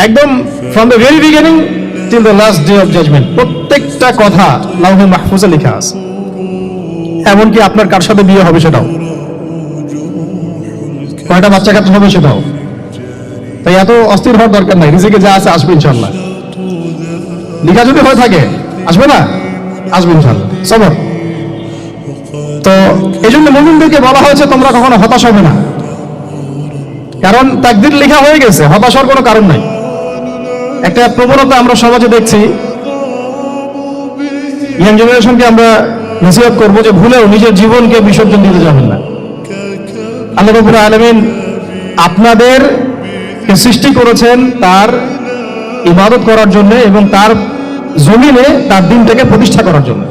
একদম from the very beginning till the last day of judgement প্রত্যেকটা কথা লাউহে মাহফুজে লেখা আছে। এমনকি আপনার কার সাথে বিয়ে হবে সেটাও, কয়টা বাচ্চা কাচ্চা হবে সেটাও। তাই এত অস্থির হওয়ার দরকার নাই, রিজিকে যা আছে আসবে ইনশাআল্লাহ। লেখা যদি হয়ে থাকে আসবে না, আসবে ইনশাআল্লাহ, সবর। তো এই জন্য মুমিনদেরকে বলা হয়েছে তোমরা কখনো হতাশ হবে না, কারণ তাকদীর লেখা হয়ে গেছে, হতাশ হওয়ার কোনো কারণ নাই। একটা প্রবণতা আমরা সমাজে দেখছি, ইয়াং জেনারেশনকে আমরা নসিহত করবো যে ভুলেও নিজের জীবনকে বিসর্জন দিতে যাবেন না। আল্লাহ রাব্বুল আলামিন আপনাদেরকে সৃষ্টি করেছেন তার ইবাদত করার জন্য এবং তার জমিনে তার দিনটাকে প্রতিষ্ঠা করার জন্য।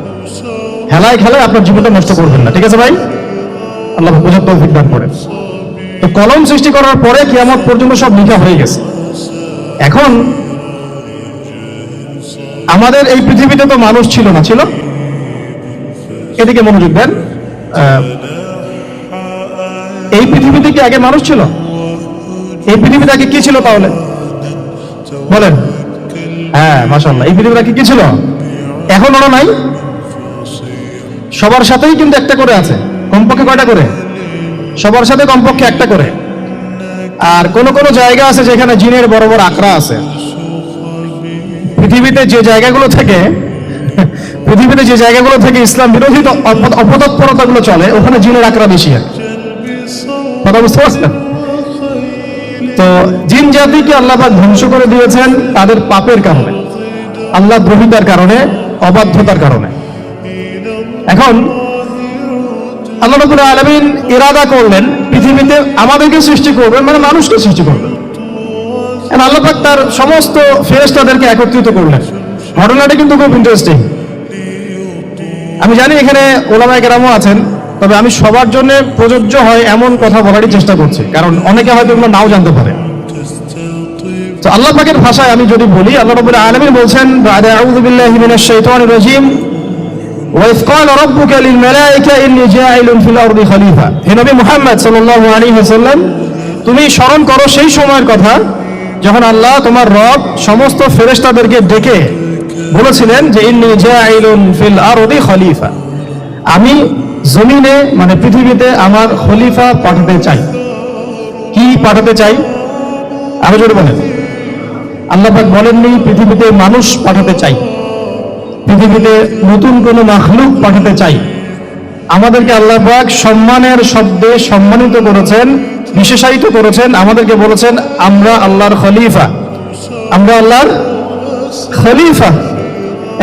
হেলায় খেলায় আপনার জীবনটা নষ্ট করবেন না, ঠিক আছে ভাই? আল্লাহ বোঝার তৌফিক দান করেন। তো কলম সৃষ্টি করার পরে কিয়ামত পর্যন্ত সব লেখা হয়ে গেছে। এখন আমাদের এই পৃথিবীতে তো মানুষ ছিল না, ছিল? এদিকে মনোযোগ দেন। এই পৃথিবীতে কি আগে মানুষ ছিল? এই পৃথিবীতে আগে কি ছিল তাহলে বলেন? হ্যাঁ, মাশাআল্লাহ। এই পৃথিবীতে আগে কি ছিল? এখন ওরা নাই? সবার সাথেই কিন্তু একটা করে আছে, কমপক্ষে কয়টা করে? সবার সাথে কমপক্ষে একটা করে। আর কোন কোন জায়গা আছে যেখানে জিনের বড় বড় আখড়া আছে। পৃথিবীতে যে জায়গাগুলো থেকে ইসলাম বিরোধী অপতৎপরতাগুলো চলে, ওখানে জিনের আখড়া বেশি হয়। কথা বুঝতে পারছেন? তো জিন জাতিকে আল্লাহ পাক ধ্বংস করে দিয়েছেন তাদের পাপের কারণে, আল্লাহ দ্রোহিতার কারণে, অবাধ্যতার কারণে। এখন আল্লাহ রাব্বুল আলামিন ইরাদা করলেন পৃথিবীতে আমাদেরকে সৃষ্টি করবেন, মানে মানুষকে সৃষ্টি করবেন। আল্লাহ পাক তার সমস্ত ফেরেশতাদেরকে একত্রিত করলেন। ঘটনাটা কিন্তু খুব ইন্টারেস্টিং। আমি জানি এখানে ওলামায়ে কেরামও আছেন, তবে আমি সবার জন্য প্রযোজ্য হয় এমন কথা বলারই চেষ্টা করছি, কারণ অনেকে হয়তো এগুলো নাও জানতে পারে। তো আল্লাহ পাকের ভাষায় আমি যদি বলি, আল্লাহ রাব্বুল আলামিন বলছেন, বা'দা আউযু বিল্লাহি মিনাশ শাইতানির রাজীম, وَإِذْ قَالَ رَبُّكَ لِلْمَلَائِكَةِ إِنِّي جَاعِلٌ فِي الْأَرْضِ خَلِيفَةً। হে নবী মুহাম্মদ সাল্লাল্লাহু আলাইহি ওয়াসাল্লাম, তুমি স্মরণ করো সেই সময়ের কথা যখন আল্লাহ তোমার রব সমস্ত ফেরেশতাদেরকে ডেকে বলেছিলেন যে ইন্নী জাইলুন ফিল আরদি খলিফা, আমি জমিনে মানে পৃথিবীতে আমার খলিফা পাঠাতে চাই। কি পাঠাতে চাই? আরো জোরে বলেন। আল্লাহ পাক বলেননি পৃথিবীতে মানুষ পাঠাতে চাই, পৃথিবীতে নতুন কোন মাখলুক পাঠাতে চাই। আমাদেরকে আল্লাহ পাক সম্মানের শব্দে সম্মানিত করেছেন, বিশেষায়িত করেছেন। আমাদেরকে বলেছেন আমরা আল্লাহর খলিফা, আমরা আল্লাহর খলিফা।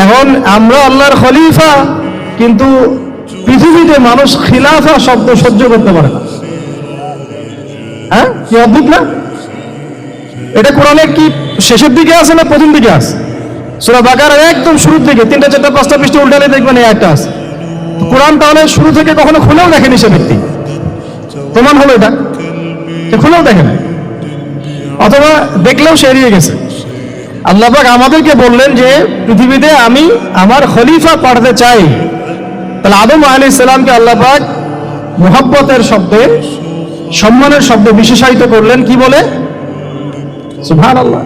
এখন আমরা আল্লাহর খলিফা, কিন্তু পৃথিবীতে মানুষ খিলাফা শব্দ সহ্য করতে পারে না। হ্যাঁ, কি অদ্ভুত না? এটা কোরআনের কি শেষের দিকে আছে না প্রথম দিকে আছে? সূরা বাকারার একদম শুরুর দিকে 3, 4, 5টা পৃষ্ঠা উল্টালে দেখবেন এই একটা আছে। কোরআন তাহলে শুরু থেকে কখনো খুলেও দেখেনি সে ব্যক্তি, প্রমাণ হলো এটা, খুলেও দেখে না, অথবা দেখলেও সে এড়িয়ে গেছে। আল্লাহ পাক আমাদেরকে বললেন যে পৃথিবীতে আমি আমার খলিফা পাঠাতে চাই। তাহলে আদম আলাইহিস সালামকে আল্লাহ পাক মুহাব্বতের শব্দে, সম্মানের শব্দে বিশেষায়িত করলেন কি বলে? সুবহানাল্লাহ,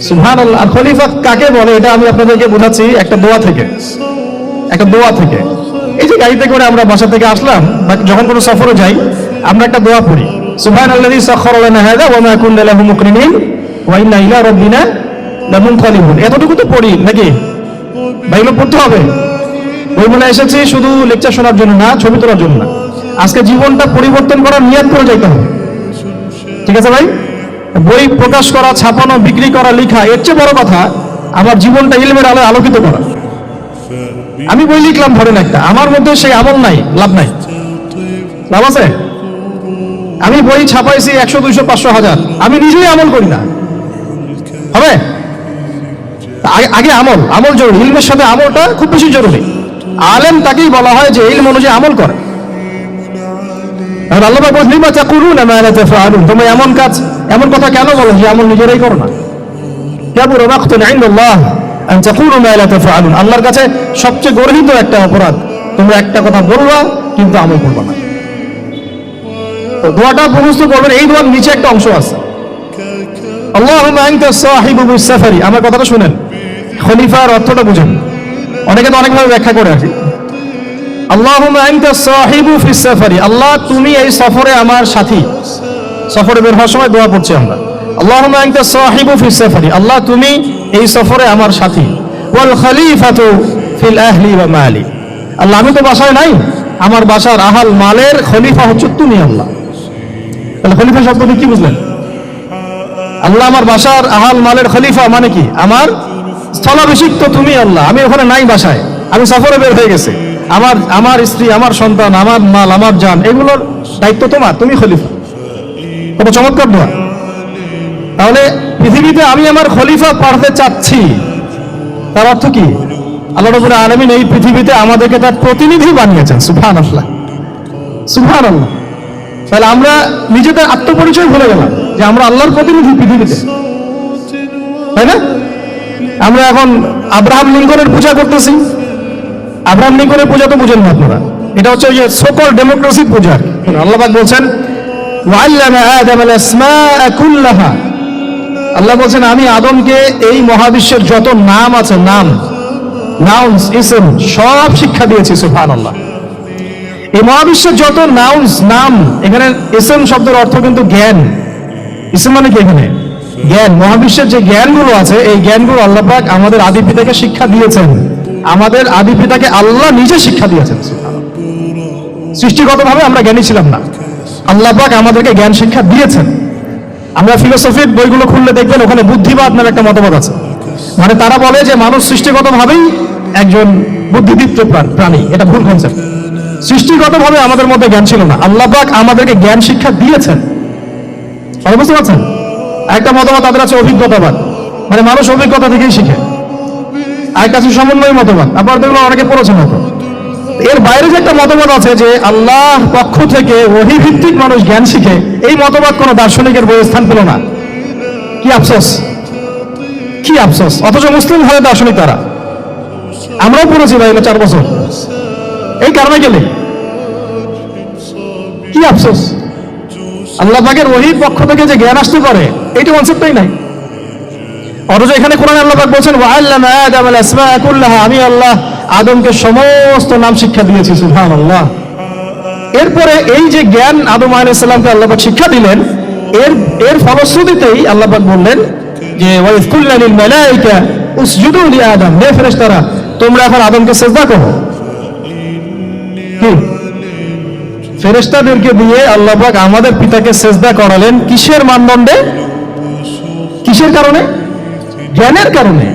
সুবহানাল্লাহ। আর খলিফা কাকে বলে এটা আমি আপনাদেরকে বোঝাচ্ছি একটা দোয়া থেকে। এই যে গাড়িতে করে আমরা বাসা থেকে আসলাম বা যখন কোনো সফরে যাই, আমরা একটা দোয়া পড়ি, সুবহানাল্লাযী সাখখারা লানা হাযা ওয়া মা কুননা লাহু মুকরিনিন ওয়া ইন্না ইলা রাব্বিনা লামুনকালিবুন। এতটুকু তো পড়ি নাকি? ভাইগুলো পড়তে হবে। ওই মনে এসেছি শুধু লেকচার শোনার জন্য না, ছবি তোলার জন্য না, আজকে জীবনটা পরিবর্তন করার নিয়ত করে যাইতে হবে, ঠিক আছে ভাই? বই প্রকাশ করা, ছাপানো, বিক্রি করা, লেখা, এর চেয়ে বড় কথা আমার জীবনটা ইলমের আলোয় আলোকিত করা। আমি বই লিখলাম ধরেন একটা, আমার মধ্যে সেই আমল নাই, লাভ নাই? লাভ আছে? আমি বই ছাপাইছি 100, 200, 500, 1000, আমি নিজেই আমল করি না, হবে? আগে আমল জরুরি। ইলমের সাথে আমলটা খুব বেশি জরুরি। আলেম তাকেই বলা হয় যে ইলম অনুযায়ী আমল করে। আল্লাহ পাক বলেন লিমা তাকুলুনা মা লা তাফআলুন, তুমি এমন কথা কেন বলো যে আমল নিজেরাই করো না? কাবুরা মাকতান ইনদাল্লাহ আন তাকুলু মা লা তাফআলুন, আল্লাহর কাছে সবচেয়ে গর্হিত একটা অপরাধ তোমরা একটা কথা বলবা কিন্তু আমল করবা না। তো দোয়াটা মুখস্থ করবেন। এই দোয়ার নিচে একটা অংশ আছে, আল্লাহুম্মা আনতা সাহিবু ফিস সাফারি, আমার কথাটা শুনেন, খলিফার অর্থটা বুঝেন। অনেকে তো অনেকভাবে ব্যাখ্যা করে আর কি। আল্লাহুম্মা আনতা সাহিবু ফিস সাফারি, আল্লাহ তুমি এই সফরে আমার সাথী। সফরে বের হওয়ার সময় দোয়া পড়ছি আমরা, আল্লাহুম্মা আনতা সাহিবু ফিস সাফারি, আল্লাহ তুমি এই সফরে আমার সাথী। ওয়াল খলিফাতু ফিল আহলি ওয়া মালি, আল্লাহ আমি তো বাসায় নাই, আমার বাসার আহাল মালের খলিফা হচ্ছে তুমি আল্লাহ। তাহলে খলিফা শব্দটি কি বুঝলেন? আল্লাহ আমার বাসার আহাল মালের খলিফা মানে কি? আমার স্থলাভিষিক্ত তুমি আল্লাহ, আমি ওখানে নাই বাসায়, আমি সফরে বের হয়ে গেছি, আমার স্ত্রী, আমার সন্তান, আমার মাল, আমার জান, এগুলোর দায়িত্ব তোমার, তুমি খলিফা। কত চমৎকার দোয়া। তাহলে পৃথিবীতে আমি আমার খলিফা পাঠাতে চাচ্ছি, তার অর্থ কি? আল্লাহ রাব্বুল আলামিন এই পৃথিবীতে আমাদেরকে তার প্রতিনিধি বানিয়েছেন। সুবহানাল্লাহ, সুবহানাল্লাহ। তাহলে আমরা নিজেদের আত্মপরিচয় ভুলে গেলাম যে আমরা আল্লাহর প্রতিনিধি পৃথিবীতে, তাই না? আমরা এখন আব্রাহাম লিঙ্কনের পূজা করতেছি। আব্রাহাম লিঙ্কনের পূজা তো বুঝেন না আপনারা, এটা হচ্ছে ওই যে সকল ডেমোক্রেসির পূজা। আল্লাহ পাক বলছেন ওয়াল্লামা আদামাল আসমাআ কুল্লাহা, আল্লাহ বলছেন আমি আদমকে এই মহাবিশ্বের যত নাম আছে, নাউন্স, ইসম সব শিক্ষা দিয়েছি। সুবহানাল্লাহ। এই মহাবিশ্বের যত নাম, এখানে ইসম শব্দের অর্থ কিন্তু জ্ঞান। ইসম মানে কি? এখানে জ্ঞান। মহাবিশ্বের যে জ্ঞানগুলো আছে, এই জ্ঞানগুলো আল্লাহ পাক আমাদের আদি পিতাকে শিক্ষা দিয়েছেন। আমাদের আদি পিতাকে আল্লাহ নিজে শিক্ষা দিয়েছেন। সৃষ্টিগতভাবে আমরা জ্ঞানী ছিলাম না, আল্লাহ পাক আমাদেরকে জ্ঞান শিক্ষা দিয়েছেন। আমরা ফিলোসফির বইগুলো খুললে দেখবেন ওখানে বুদ্ধিবাদ নামে একটা মতবাদ আছে। মানে তারা বলে যে মানুষ সৃষ্টিগতভাবেই একজন বুদ্ধিদীপ্ত প্রাণী। এটা ভুল কনসেপ্ট। সৃষ্টিগতভাবে আমাদের মধ্যে জ্ঞান ছিল না, আল্লাহ পাক আমাদেরকে জ্ঞান শিক্ষা দিয়েছেন। বুঝতে পারছেন? একটা মতবাদ তাদের আছে অভিজ্ঞতাবাদ, মানে মানুষ অভিজ্ঞতা থেকেই শিখে। আরেকটা আছে সমন্বয় মতবাদ, আপনারা দেখলো অনেকে পড়েছেন হয়তো। এর বাইরে যে একটা মতবাদ আছে যে আল্লাহ পক্ষ থেকে ওহী ভিত্তিক মানুষ জ্ঞান শিখে, এই মতবাদ কোনো দার্শনিকের বইয়ে স্থান পেল না। কি আফসোস, কি আফসোস। অথচ মুসলিম হয়ে দার্শনিক তারা। আমরাও পড়েছি ভাই 4 বছর। এই কারণে গেলে কি আফসোস, আল্লাহ পাকের ওহীর পক্ষ থেকে যে জ্ঞান আসতে পারে এইটা কনসেপ্টই নাই। অথচ এখানে কোরআনে আল্লাহ পাক বলছেন ওয়াল্লামা আদামাল আসমাআ কুল্লাহা, আমি আল্লাহ আদমকে সমস্ত নাম শিক্ষা দিয়েছি। সুবহানাল্লাহ। এরপরে এই যে জ্ঞান আদম আলাইহিস সালামকে আল্লাহ পাক শিক্ষা দিলেন, এর ফলশ্রুতিতেই আল্লাহ পাক বললেন যে ওয়াইজ কুল্না লিল মালায়েকা উসজুদু লি আদম, হে ফেরেশতারা তোমরা এখন আদমকে সিজদা করো। কি ফেরেশতাদেরকে দিয়ে আল্লাহ পাক আমাদের পিতাকে সিজদা করালেন কিসের মানদণ্ডে? কিসের কারণে? জ্ঞানের কারণে।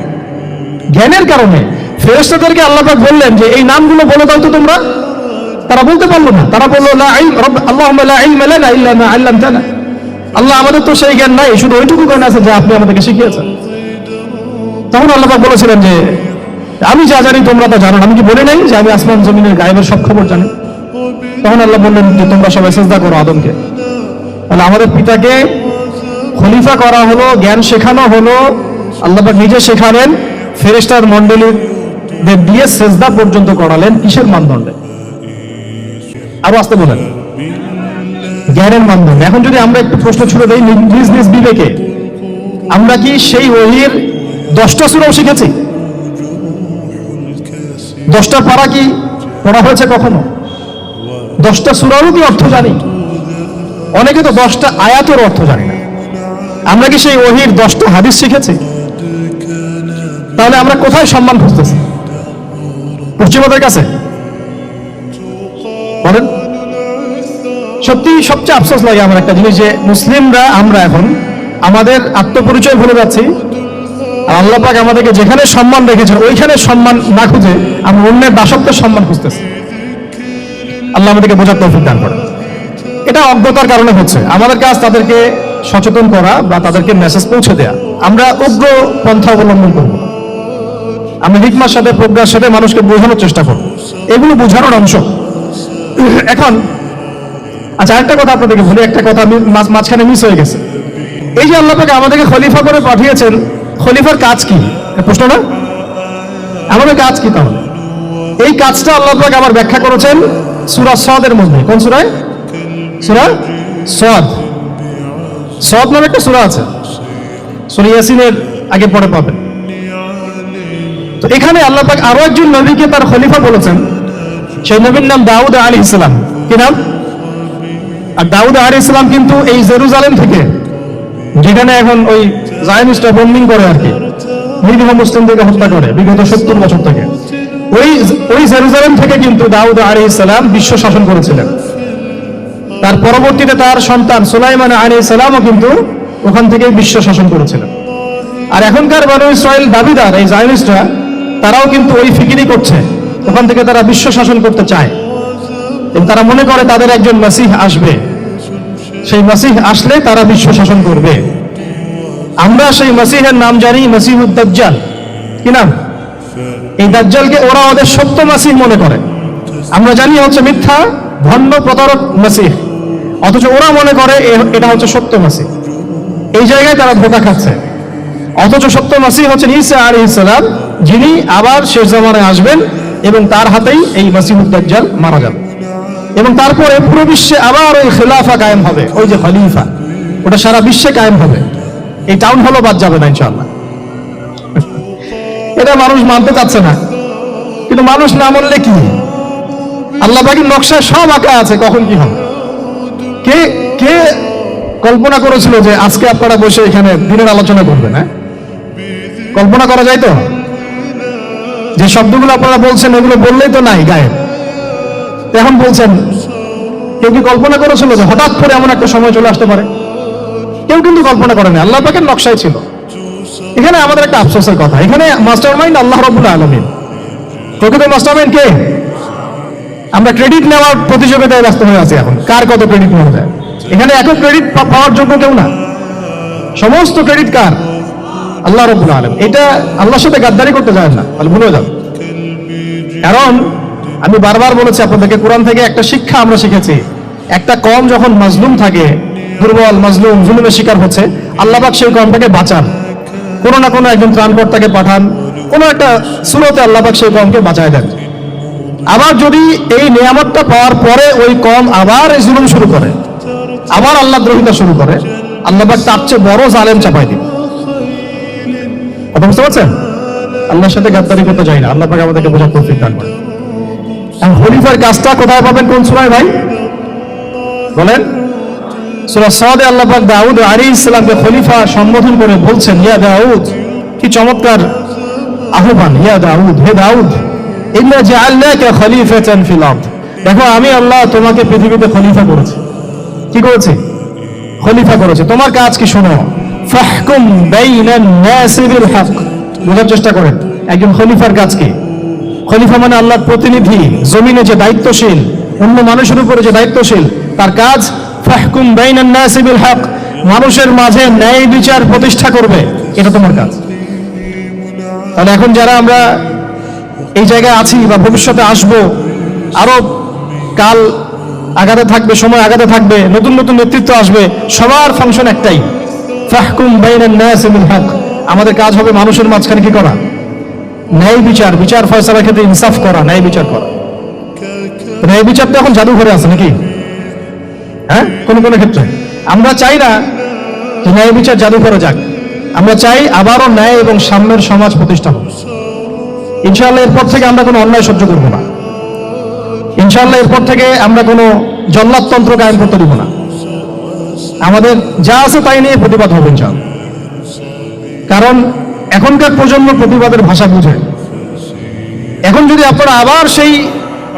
জ্ঞানের কারণে ফেরেশতাদেরকে আল্লাহ পাক বললেন যে এই নামগুলো বলে দাও তো তোমরা। তারা বলতে পারলো না, তারা বললো লা ইলম আল্লাহুম্মা লা ইলমা লানা ইল্লা মা আল্লামতানা, আল্লাহ আমাদের তো সেই জ্ঞান নাই, শুধু ওইটুকু জ্ঞান আছে যে আপনি আমাদেরকে শিখিয়েছেন। তখন আল্লাহ পাক বলেছিলেন যে আমি যা জানি তোমরা তা জানো না, আমি কি বলি নাই যে আমি আসমান জমিনের গায়েবের সব খবর জানি? তখন আল্লাহ বললেন যে তোমরা সবাই সিজদা করো আদমকে। তাহলে আমাদের পিতাকে খলিফা করা হলো, জ্ঞান শেখানো হলো, আল্লাহ পাক নিজে শেখালেন, ফেরেশতার মণ্ডলীদের দিয়ে সিজদা পর্যন্ত করালেন কিসের মানদণ্ডে? আরো আসতে বলেন, জ্ঞানের মানদণ্ডে। এখন যদি আমরা একটু প্রশ্ন ছুড়ে দেই নিজ নিজ বিবেকে, আমরা কি সেই ওহীর 10টা সূরাও শিখেছি? 10টা পারা কি পড়া হয়েছে কখনো? 10টা সূরারও কি অর্থ জানি? অনেকে তো 10টা আয়াতের অর্থ জানি না। আমরা কি সেই ওহীর 10টা হাদিস শিখেছি? তাহলে আমরা কোথায় সম্মান খুঁজতেছি? পশ্চিমাদের কাছে? বলেন। সত্যি সবচেয়ে আফসোস লাগে আমার একটা জিনিস, যে মুসলিমরা আমরা এখন আমাদের আত্মপরিচয় ভুলে যাচ্ছি। আল্লাহ পাক আমাদেরকে যেখানে সম্মান রেখেছেন ওইখানে সম্মান না খুঁজে আমরা অন্যের দাসত্বের সম্মান খুঁজতেছি। আল্লাহ আমাদেরকে বোঝার তৌফিক দান করেন। এটা অজ্ঞতার কারণে হচ্ছে। আমাদের কাজ তাদেরকে সচেতন করা বা তাদেরকে মেসেজ পৌঁছে দেয়া। আমরা উগ্র পন্থা অবলম্বন করব, আমরা হিকমার সাথে প্রজ্ঞার সাথে মানুষকে বোঝানোর চেষ্টা করব, এগুলো বোঝানোর অংশ। এখন আচ্ছা একটা কথা আপনাদেরকে বলি, একটা কথা মাঝখানে মিস হয়ে গেছে। এই যে আল্লাহ পাক আমাদেরকে খলিফা করে পাঠিয়েছেন, খলিফার কাজ কি? প্রশ্ন না? আমাদের কাজ কি তাহলে? এই কাজটা আল্লাহ পাক আবার ব্যাখ্যা করেছেন সূরা সাদের মধ্যে। কোন সূরায়? সূরা সাদ। সাদ নামে একটা সূরা আছে। সূরা ইয়াসিনের আগে পরে পাবেন। তো এখানে আল্লাহ পাক আরো একজন নবীকে তার খলিফা বলেছেন, সেই নবীর নাম দাউদ আলাইহিস সালাম। কি নাম? আর দাউদ আলাইহিস সালাম কিন্তু এই জেরুজালেম থেকে, যেখানে এখন ওই জায়নিস্টরা বম্বিং করে আর কি, নিরীহ মুসলিমদেরকে হত্যা করে বিগত 70 বছর থেকে, ওই জেরুজালেম থেকে কিন্তু দাউদ আলাইহিস সালাম বিশ্ব শাসন করেছিলেন। তার পরবর্তীতে তার সন্তান সুলাইমান আলাইহিস সালামও কিন্তু ওখান থেকেই বিশ্ব শাসন করেছিলেন। আর এখনকার বনু ইসরাইল দাবিদার এই জায়নিস্টরা, তারাও কিন্তু ওই ফিকিরি করছে, ওখান থেকে তারা বিশ্ব শাসন করতে চায় এবং তারা মনে করে তাদের একজন মাসিহ আসবে, সেই মাসিহ আসলে তারা বিশ্ব শাসন করবে। আমরা সেই মাসিহের নাম জানি মাসিহুদ দাজ্জাল। কি নাম? এই দাজ্জালকে ওরা ওদের সত্য মাসিহ মনে করে, আমরা জানি হচ্ছে মিথ্যা ভণ্ড প্রতারক মাসিহ, অথচ ওরা মনে করে এটা হচ্ছে সত্য মাসিহ। এই জায়গায় তারা ধোঁকা খাচ্ছে। অথচ সত্য মাসিহ হচ্ছেন ঈসা আলাইহিস সালাম, যিনি আবার শেষ জামানায় আসবেন এবং তার হাতেই এই মাসিহুদ দাজ্জাল মারা যাবে এবং তারপরে পুরো বিশ্বে আবার ওই খেলাফা কায়েম হবে, ওই যে খলিফা, ওটা সারা বিশ্বে কায়েম হবে। এই টাউন হলও বাদ যাবে না ইনশাআল্লাহ। এটা মানুষ মানতে চাচ্ছে না, কিন্তু মানুষ না মানলে কি? আল্লাহ পাকের নকশায় সব আঁকা আছে কখন কি হবে। কে কে কল্পনা করেছিল যে আজকে আপনারা বসে এখানে দিনের আলোচনা করবেন? হ্যাঁ, কল্পনা করা যায় তো? যে শব্দগুলো আপনারা বলছেন এগুলো বললেই তো নাই গায়ে, এখন বলছেন। কেউ কি কল্পনা করেছিল যে হঠাৎ করে এমন একটা সময় চলে আসতে পারে? কেউ কিন্তু কল্পনা করেনি, আল্লাহ পাকের নকশায় ছিল। এখানে আমাদের একটা আফসোসের কথা, এখানে মাস্টারমাইন্ড আল্লাহ রাব্বুল আলামিন। প্রকৃত মাস্টারমাইন্ড কে? আমরা ক্রেডিট নেওয়ার প্রতিযোগিতায় ব্যস্ত হয়ে আছি এখন, কার কত ক্রেডিট নেওয়া যায়। এখানে এত ক্রেডিট পাওয়ার যোগ্য কেউ না, সমস্ত ক্রেডিট কার? আল্লাহ রাব্বুল আলামিন। এটা আল্লাহর সাথে গাদ্দারি করতে যায় না, তাহলে ভুলে যাবে। কারণ আমি বারবার বলেছি আপনাদেরকে, কোরআন থেকে একটা শিক্ষা আমরা শিখেছি, একটা কওম যখন মাজলুম থাকে, দুর্বল মাজলুম জুলুমের শিকার হচ্ছে, আল্লাহ পাক সেই কওমটাকে বাঁচান, কোনো না কোনো একজন ত্রাণকর্তাকে পাঠান, কোনো একটা সূরতে আল্লাহ পাক সেই কওমকে বাঁচায় দেন। আবার যদি এই নিয়ামতটা পাওয়ার পরে ওই কওম আবার এই জুলুম শুরু করে, আবার আল্লাহ দ্রোহিতা শুরু করে, আল্লাহ পাক তার চেয়ে বড় জালেম চাপাই দিন। কথা বুঝতে পারছেন? আল্লাহর সাথে গাদ্দারি করতে যাই না, আল্লাহ পাক আমাদেরকে বোঝার তৌফিক দান করেন। খলিফার কাজটা কোথায় পাবেন? কোন সূরায় ভাই বলেন? সূরা সাদে আল্লাহ পাক দাউদ আলাইহিস সালামকে খলিফা সম্বোধন করে বলছেন, ইয়া দাউদ, কি চমৎকার আহ্বান! ইয়া দাউদ, হে দাউদ, ইন্না জাআলনাকা খলিফাতান ফিল আরদ। দেখো, আমি আল্লাহ তোমাকে পৃথিবীতে খলিফা করেছি। কি করেছি? খলিফা করেছি। তোমার কাজ কি শোনো। ফাহকুম বাইনান নাসি বিল হক। বোঝার চেষ্টা করেন একজন খলিফার কাজ কি। খলিফা মানে আল্লাহর প্রতিনিধি, জমিনে যে দায়িত্বশীল, অন্য মানুষের উপরে যে দায়িত্বশীল, তার কাজ ফাহকুম বাইনান নাসি বিল হক, মানুষের মাঝে ন্যায় বিচার প্রতিষ্ঠা করবে, এটা তোমার কাজ। তাহলে এখন যারা আমরা এই জায়গায় আছি বা ভবিষ্যতে আসব, আরো কাল আগাতে থাকবে, সময় আগাতে থাকবে, নতুন নতুন নেতৃত্ব আসবে, সবার ফাংশন একটাই, ফাহকুম বাইনান নাসি বিল হক। আমাদের কাজ হবে মানুষের মাঝখানে কি করা? ন্যায় বিচার, বিচার ফয়সালার ক্ষেত্রে ইনসাফ করা, ন্যায় বিচার করা। ন্যায় বিচারটা এখন জাদুঘরে আছে নাকি? হ্যাঁ, কোন কোন ক্ষেত্রে আমরা চাই না যে ন্যায় বিচার জাদুঘরে যাক, আমরা চাই আবারও ন্যায় এবং সাম্যের সমাজ প্রতিষ্ঠা হোক। ইনশাআল্লাহ এরপর থেকে আমরা কোনো অন্যায় সহ্য করব না। ইনশাআল্লাহ এরপর থেকে আমরা কোনো জল্লাদতন্ত্র কায়েম করতে দিব না। আমাদের যা আছে তাই নিয়ে প্রতিবাদ হবে ইনশাআল্লাহ। কারণ এখনকার প্রজন্ম প্রতিবাদের ভাষা বুঝে। এখন যদি আপনারা আবার সেই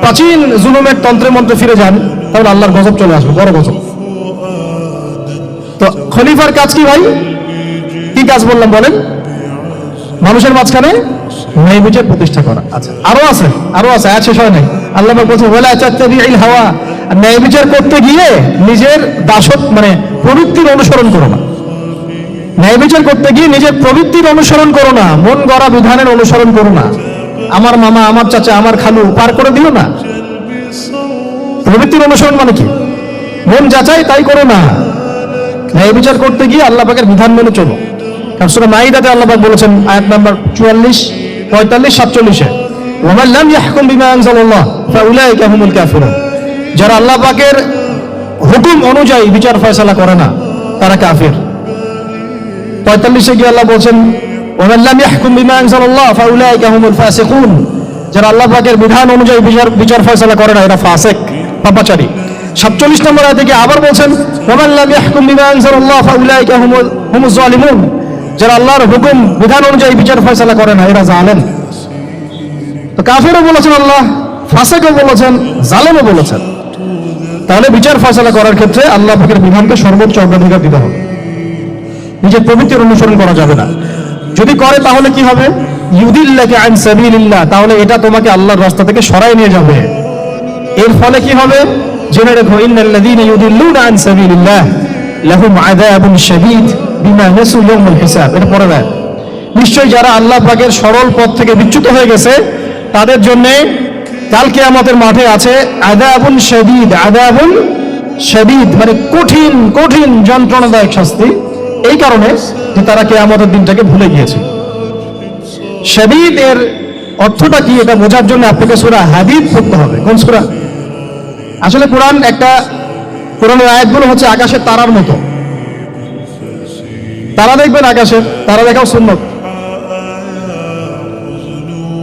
প্রাচীন জুলুমের তন্ত্রে মন্ত্রে ফিরে যান, তাহলে আল্লাহর গজব চলে আসবে, বড় গজব। তো খলিফার কাজ কি ভাই? কি কাজ বললাম বলেন? মানুষের মাঝখানে ন্যায় বিচার প্রতিষ্ঠা করা। আচ্ছা, আরো আছে, আরো আছে, আয়াত শেষ হয় নাই। আল্লাহ পাক বলছেন, ওয়ালা তাত্তাবি'ল হাওয়া। ন্যায় বিচার করতে গিয়ে নিজের দাসত্ব মানে প্রবৃত্তির অনুসরণ করো না। ন্যায় বিচার করতে গিয়ে নিজের প্রবৃত্তির অনুসরণ করো না, মন গড়া বিধানের অনুসরণ করো না। আমার মামা, আমার চাচা, আমার খালু পার করে দিও না। প্রবৃত্তির অনুসরণ মানে কি? মন যাচাই তাই করো না। ন্যায় বিচার করতে গিয়ে আল্লাহ পাকের বিধান মেনে চলো। কারণ সূরা মাইদাতে আল্লাহ পাক বলেছেন আয়াত নাম্বার 44, 45, 47-এ, ওয়া মান লাম ইয়াহকুম বিমা আনজালাল্লাহ ফাউলাইকা হুমুল কাফিরুন। যারা আল্লাহ পাকের হুকুম অনুযায়ী বিচার ফয়সালা করে না, তারা কাফির। 45-এ গিয়ে আল্লাহ বলছেন ওয়ামান লাম ইয়াহকুম বিমা আনজালাল্লাহ ফাউলাইকা হুমুল ফাসিকুন, যারা আল্লাহ পাকের বিধান অনুযায়ী বিচার ফয়সালা করে না এরা ফাসিক, পাপাচারী। 47 নম্বর আয়াতে গিয়ে আবার বলছেন ওয়ামান লাম ইয়াহকুম বিমা আনজালাল্লাহ ফাউলাইকা হুমুজ জালিমুন, যারা আল্লাহর হুকুম বিধান অনুযায়ী বিচার ফয়সালা করে না এরা জালেম। তো কাফেরও বলেছেন আল্লাহ, ফাসিকও বলেছেন, জালেমও বলেছেন। তাহলে বিচার ফয়সালা করার ক্ষেত্রে আল্লাহ পাকের বিধানকে সর্বোচ্চ অগ্রাধিকার দিতে হবে, নিজের প্রবৃত্তির অনুসরণ করা যাবে না। যদি করে তাহলে কি হবে? ইউদিল্লাকা আন সাবিলিল্লাহ, তাহলে এটা তোমাকে আল্লাহর রাস্তা থেকে সরাই নিয়ে যাবে। এর ফলে কি হবে? জেনে রেখো, ইন্নাল্লাযীনা ইউদিল্লুনা আন সাবিলিল্লাহ লাহুম আযাবুন শাদীদ বিমা নাসু ইয়াউমাল হিসাব। এটা পরে দেয়, নিশ্চয়ই যারা আল্লাহ পাকের সরল পথ থেকে বিচ্যুত হয়ে গেছে তাদের জন্য কাল কিয়ামতের মাঠে আছে আযাবুন শাদীদ। আযাবুন শাদীদ মানে কঠিন কঠিন যন্ত্রণাদায়ক শাস্তি, এই কারণে যে তারা কিয়ামতের দিনটাকে ভুলে গিয়েছে। শাদীদ এর অর্থটা কি এটা বোঝার জন্য আপনাকে সূরা হাদীদ পড়তে হবে। কোন সূরা? আসলে কোরআনের আয়াতগুলো হচ্ছে আকাশের তারার মতো। তারা দেখবেন আকাশের তারা দেখাও সুন্নত।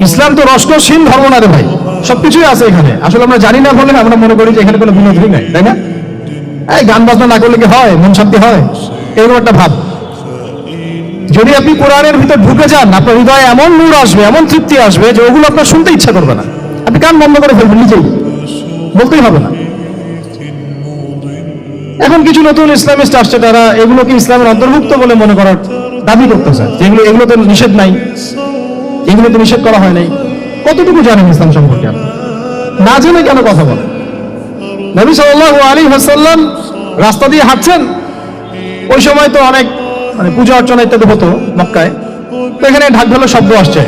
ইসলাম তো রসনশীল ধর্ম না রে ভাই, সবকিছুই আছে এখানে। আসলে আমরা জানি না বলে আমরা মনে করি যে এখানে কোনো বিনোদনই নাই, তাই না? এই গান বাজনা না করলে কি হয়? মন শান্তি হয়? এরকম একটা ভাব। যদি আপনি কোরআনের ভিতর ঢুকে যান, আপনার হৃদয়ে এমন নূর আসবে, এমন তৃপ্তি আসবে যে ওগুলো আপনার শুনতে ইচ্ছা করবে না, আপনি কান বন্ধ করে ফেলবেন, নিজেই বলতেই হবে না। এখন কিছু নতুন ইসলামিস্ট আসছে, তারা এগুলোকে ইসলামের অন্তর্ভুক্ত বলে মনে করার দাবি করতেছে, যেগুলো এগুলো তো নিষেধ নাই, এগুলো তো নিষেধ করা হয় নাই। কতটুকু জানেন ইসলাম সম্পর্কে? আপনি না জেনে কেন কথা বলেন? নবী সাল্লাল্লাহু আলাইহি ওয়াসাল্লাম রাস্তা দিয়ে হাঁটছেন, ওই সময় তো অনেক পূজা অর্চনা ইত্যাদি হতো মক্কায়। তো এখানে ঢাক ঢোলের শব্দ আসছে,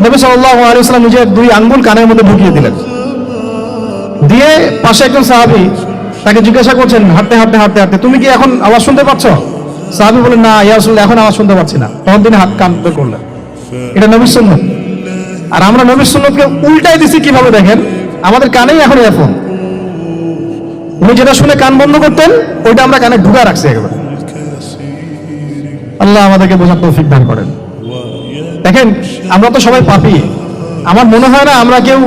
নবী সাল্লাল্লাহু আলাইহি ওয়াসাল্লাম নিজের 2 আঙ্গুল কানের মধ্যে ঢুকিয়ে দিলেন, দিয়ে পাশে একজন সাহাবী তাকে জিজ্ঞাসা করছেন হাঁটতে হাঁটতে হাঁটতে হাঁটতে, তুমি কি এখন আওয়াজ শুনতে পাচ্ছ? সাহাবী বলেন, না ইয়া রাসূলুল্লাহ, এখন আওয়াজ শুনতে পাচ্ছি না। তখন তিনি হাত কান বের করলেন। এটা নবীর সুন্নাত। আর আমরা নবীর সুন্নাতকে উল্টাই দিছি কিভাবে দেখেন? আমাদের কানেই এখন ইয়ারফোন। উনি যেটা শুনে কান বন্ধ করতেন ওইটা আমরা কানে ঢুকা রাখছি একেবারে। আল্লাহ আমাদেরকে বোঝার তৌফিক দান করেন। দেখেন আমরা তো সবাই পাপী। আমার মনে হয় না আমরা কেউ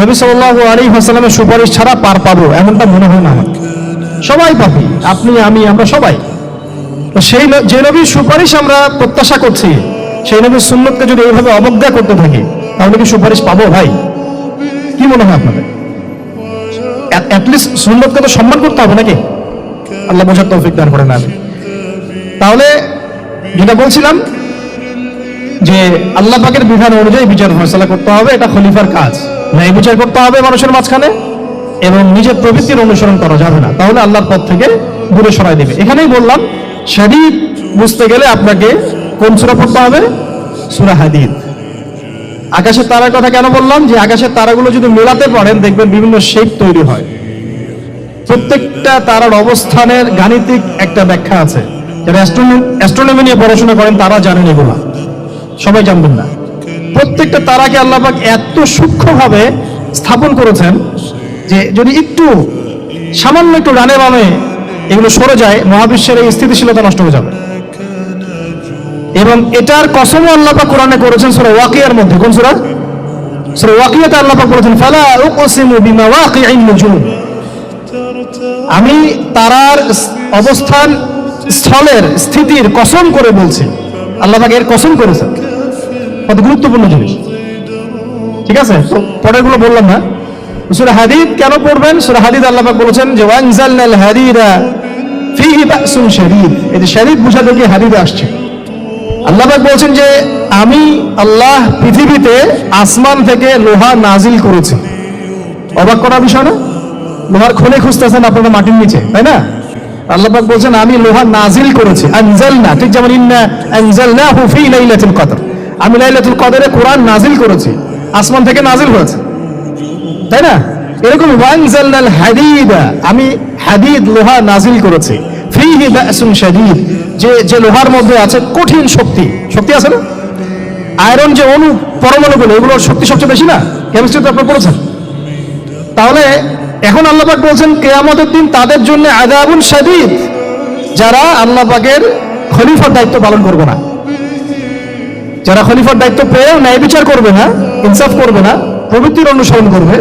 নবী সাল্লাল্লাহু আলাইহি ওয়াসাল্লামের সুপারিশ ছাড়া পার পাবো, এমনটা মনে হয় না আমার। সবাই পাপী, আপনি আমি আমরা সবাই। তো সেই যে নবীর সুপারিশ আমরা প্রত্যাশা করছি, সেই নবীর সুন্নতকে যদি এইভাবে অবজ্ঞা করতে থাকি তাহলে কি সুপারিশ পাবো ভাই? কি মনে হয় আপনাদের? অ্যাটলিস্ট সুন্নতকে তো সম্মান করতে হবে নাকি? আল্লাহ বোঝার তৌফিক দান করেন। আমি তাহলে যেটা বলছিলাম যে আল্লাহ পাকের বিধান অনুযায়ী বিচার ফয়সালা করতে হবে, এটা খলিফার কাজ। ন্যায় বিচার করতে হবে মানুষের মাঝখানে, এবং নিজের প্রবৃত্তির অনুসরণ করা যাবে না, তাহলে আল্লাহর পথ থেকে দূরে সরাই দেবে। এখানেই বললাম শরীয়ত বুঝতে গেলে আপনাকে কোন সূরা পড়তে হবে? সূরা হাদীদ। আকাশের তারার কথা কেন বললাম? যে আকাশের তারাগুলো যদি মেলাতে পারেন দেখবেন বিভিন্ন শেপ তৈরি হয়। প্রত্যেকটা তারার অবস্থানের গাণিতিক একটা ব্যাখ্যা আছে। যারা অ্যাস্ট্রোনমি নিয়ে পড়াশোনা করেন তারা জানেন, এগুলো সবাই জানবেন না। প্রত্যেকটা তারাকে আল্লাহ পাক এত সূক্ষ্মভাবে স্থাপন করেছেন যে যদি একটু সামান্য একটু ডানে বামে এগুলো সরে যায়, মহাবিশ্বের এই স্থিতিশীলতা নষ্ট হয়ে যাবে। এবং এটার কসমও আল্লাহ পাক কোরআনে করেছেন সূরা ওয়াকিয়ার মধ্যে। কোন সূরা? সূরা ওয়াকিয়াতে আল্লাহ পাক বলেছেন ফালা উকসিমু বিমাওয়াকিইন নুজুম, আমি তারার অবস্থান স্থলের স্থিতির কসম করে বলছি। আল্লাহ পাক এর কসম করেছেন। কত গুরুত্বপূর্ণ জিনিস, ঠিক আছে? তো পরেরগুলো বললাম না। সূরা হাদীদ কেন পড়বেন? সূরা হাদীদ আল্লাহ পাক বলেছেন যে ওয়ানজালনাল হাদীদা ফীহি বাসুন শাদীদ। এই যে শাদীদ বুঝাতে গিয়ে হাদীদে আসছে। আল্লাহ পাক বলছেন যে আমি আল্লাহ পৃথিবীতে আসমান থেকে লোহা নাজিল করেছি। অবাক করার বিষয় না? লোহার খনি খুঁজতেছেন আপনারা মাটির নিচে, তাই না? আল্লাহ পাক বলছেন আমি লোহা নাজিল করেছি। আনজালনা, ঠিক যেমন ইন্না আনজালনাহু ফী লাইলাতুল কদর, আমি লাইলাতুল কদরে কোরআন নাজিল করেছি, আসমান থেকে নাজিল হয়েছে, তাই না? এরকম ওয়ানজালনাল হাদীদা, আমি হাদীদ লোহা নাজিল করেছি, ফীহি বাসুন শাদীদ, যে লোহার মধ্যে আছে কঠিন শক্তি। শক্তি আছে না? আয়রন যে অণু পরমাণুগুলো, এগুলোর শক্তি সবচেয়ে বেশি না? কেমিস্ট্রিতে আপনি পড়েছেন। তাহলে এখন আল্লাহ পাক বলছেন কিয়ামতের দিন তাদের জন্য আযাবুন শাদীদ, যারা আল্লাহ পাকের খলিফার দায়িত্ব পালন করবে না, যারা খলিফার দায়িত্ব পেয়েও ন্যায় বিচার করবে না, ইনসাফ করবে না, প্রবৃত্তির অনুসরণ করবে,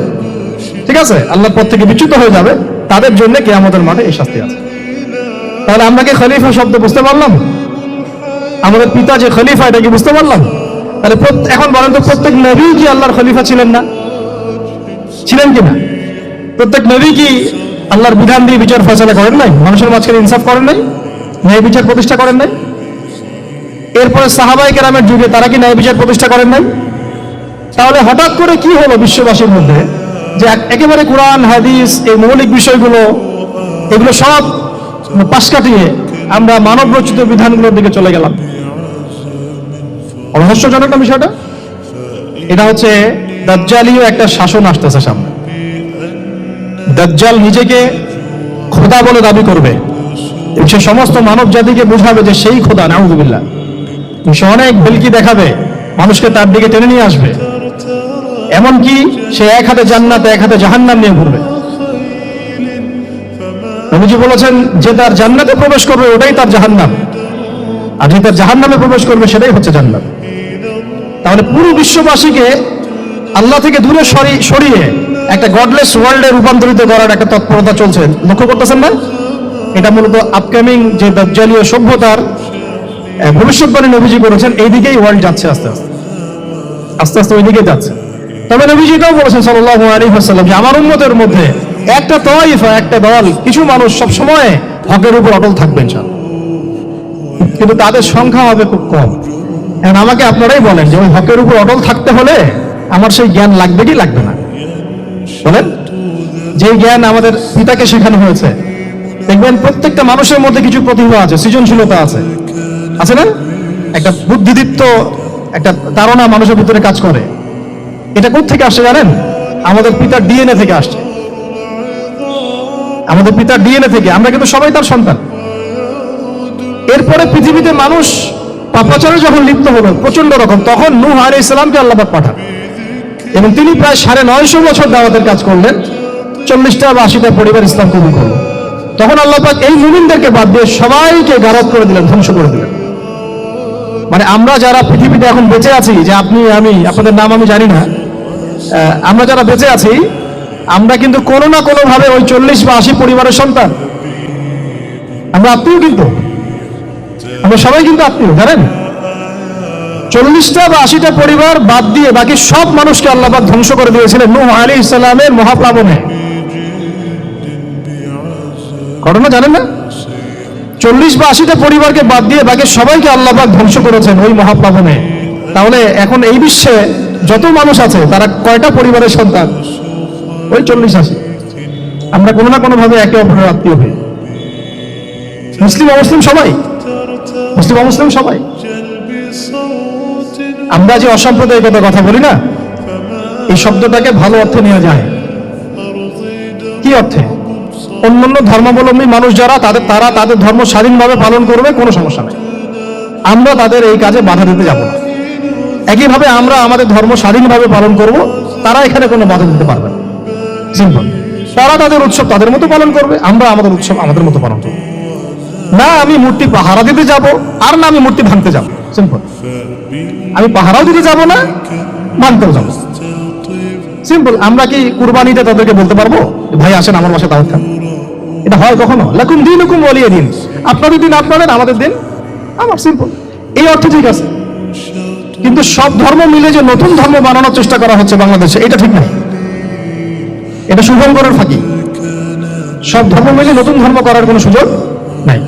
ঠিক আছে, আল্লাহর পথ থেকে বিচ্যুত হয়ে যাবে, তাদের জন্য কিয়ামতের মাঠে এই শাস্তি আছে। তাহলে আমরা কি খলিফা শব্দ বুঝতে পারলাম? আমাদের পিতা যে খলিফা, এটা কি বুঝতে পারলাম? তাহলে এখন বলেন তো, প্রত্যেক নবী কি আল্লাহর খলিফা ছিলেন না? ছিলেন কিনা? প্রত্যেক নবী কি আল্লাহর বিধান দিয়ে বিচার ফয়সালা করেন নাই? মানুষের মাঝখানে ইনসাফ করেন নাই? ন্যায় বিচার প্রতিষ্ঠা করেন নাই? এরপরে সাহাবায়ে কেরামের যুগে তারা কি ন্যায় বিচার প্রতিষ্ঠা করেন নাই? তাহলে হঠাৎ করে কি হলো বিশ্ববাসীর মধ্যে যে একেবারে কোরআন হাদিস এই মৌলিক বিষয়গুলো এগুলো সব পাশ কাটিয়ে আমরা মানব রচিত বিধানগুলোর দিকে চলে গেলাম? রহস্যজনক না বিষয়টা? এটা হচ্ছে দাজ্জালীয় একটা শাসন আসতেছে সামনে। দাজ্জাল নিজেকে খোদা বলে দাবি করবে, সে সমস্ত মানব জাতিকে বোঝাবে যে সেই খোদা, নাউযুবিল্লাহ। সে অনেক ভেলকি দেখাবে, মানুষকে তার দিকে টেনে নিয়ে আসবে, এমনকি সে এক হাতে জান্নাত এক হাতে জাহান্নাম নিয়ে ঘুরবে। নবীজি বলেছেন, যে তার জান্নাতে প্রবেশ করবে ওটাই তার জাহান্নাম, আর যে তার জাহান্নামে প্রবেশ করবে সেটাই হচ্ছে জান্নাত। তাহলে পুরো বিশ্ববাসীকে আল্লাহ থেকে দূরে সরিয়ে একটা গডলেস ওয়ার্ল্ডে রূপান্তরিত করার একটা তৎপরতা চলছে, লক্ষ্য করতেছেন না? এটা মূলত আপকামিং যে দাজ্জালীয় সভ্যতার ভবিষ্যৎবাণী নবীজি করেছেন, এই দিকেই ওয়ার্ল্ড যাচ্ছে, আস্তে আস্তে আস্তে আস্তে ওই দিকে যাচ্ছে। তবে নবীজি এটাও বলেছেন সাল্লাল্লাহু আলাইহি ওয়াসাল্লাম যে আমার উম্মতের মধ্যে একটা তাইফা, একটা দল, কিছু মানুষ সব সময় হকের উপর অটল থাকবেন, কিন্তু তাদের সংখ্যা হবে খুব কম। এখন আমাকে আপনারাই বলেন যে ওই হকের উপর অটল থাকতে হলে আমার সেই জ্ঞান লাগবে কি লাগবে না? বলেন, যে জ্ঞান আমাদের পিতাকে শেখানো হয়েছে, দেখবেন প্রত্যেকটা মানুষের মধ্যে কিছু প্রতিভা আছে, সৃজনশীলতা আছে, আছে না? একটা বুদ্ধিদীপ্ত একটা ধারণা মানুষের ভিতরে কাজ করে। এটা কোত্থেকে আসছে জানেন? আমাদের পিতার ডিএনএ থেকে আসছে। আমাদের পিতার ডিএনএ থেকে, আমরা কিন্তু সবাই তার সন্তান। এরপরে পৃথিবীতে মানুষ পাপাচারে যখন লিপ্ত হলো প্রচন্ড রকম, তখন নূহ আলাইহিস সালামকে আল্লাহ পাক পাঠান এবং তিনি প্রায় 950 বছর দাওয়াতের কাজ করলেন, 40টা বা 80টা পরিবার ইসলাম কবুল করলো। তখন আল্লাহ পাক এই মুমিনদেরকে বাদ দিয়ে সবাইকে গারদ করে দিলেন, ধ্বংস করে দিলেন। মানে আমরা যারা পৃথিবীতে এখন বেঁচে আছি, যে আপনি আমি, আপনাদের নাম আমি জানি না, আমরা যারা বেঁচে আছি, আমরা কিন্তু কোনো না কোনো ভাবে ওই 40 বা 80 পরিবারের সন্তান। আমরা আত্মীয়, কিন্তু আমরা সবাই কিন্তু আত্মীয়, জানেন? 40টা বা 80টা পরিবার বাদ দিয়ে বাকি সব মানুষকে আল্লাহ পাক ধ্বংস করে দিয়েছিলেন নূহ আলাইহিস সালামের মহাপ্লাবনে। ঘটনা জানেন না? 40 বা 80টা পরিবারকে বাদ দিয়ে বাকি সবাইকে আল্লাহ পাক ধ্বংস করেছেন ওই মহাপ্লাবনে। তাহলে এখন এই বিশ্বে যত মানুষ আছে তারা কয়টা পরিবারের সন্তান? ওই 40-80। আমরা কোনো না কোনো ভাবে একে অপরের আত্মীয় হই। মুসলিম অমুসলিম সবাই, মুসলিম অমুসলিম সবাই। আমরা যে অসাম্প্রদায়িকতার কথা বলি না, এই শব্দটাকে ভালো অর্থে নেওয়া যায়। কি অর্থে? অন্যান্য ধর্মাবলম্বী মানুষ যারা, তারা তাদের ধর্ম স্বাধীনভাবে পালন করবে, কোনো সমস্যা নেই, আমরা তাদের এই কাজে বাধা দিতে যাব না। একইভাবে আমরা আমাদের ধর্ম স্বাধীনভাবে পালন করব, তারা এখানে কোনো বাধা দিতে পারবে না। সিম্পল। তারা তাদের উৎসব তাদের মতো পালন করবে, আমরা আমাদের উৎসব আমাদের মতো পালন করব। না আমি মূর্তি পাহারা দিতে যাব, আর না আমি মূর্তি ভাঙতে যাব। সিম্পল। আমি পাহারাও দিতে যাব না, ভাঙতেও যাব। সিম্পল। আমরা কি কুরবানিতে তাদেরকে বলতে পারবো ভাই আসেন আমার বাসায় দাওয়াত খান? এটা হয় কখনো? লাকুম দীনুকুম ওয়ালিয়া দিন। আপনাদের দিন আপনাদের, আমাদের দিন আমার। সিম্পল। এই অর্থে ঠিক আছে, কিন্তু সব ধর্ম মিলে যে নতুন ধর্ম বানানোর চেষ্টা করা হচ্ছে বাংলাদেশে, এটা ঠিক না। এটা শুভঙ্করের ফাঁকি। সব ধর্ম মিলে নতুন ধর্ম করার কোনো সুযোগ নাই।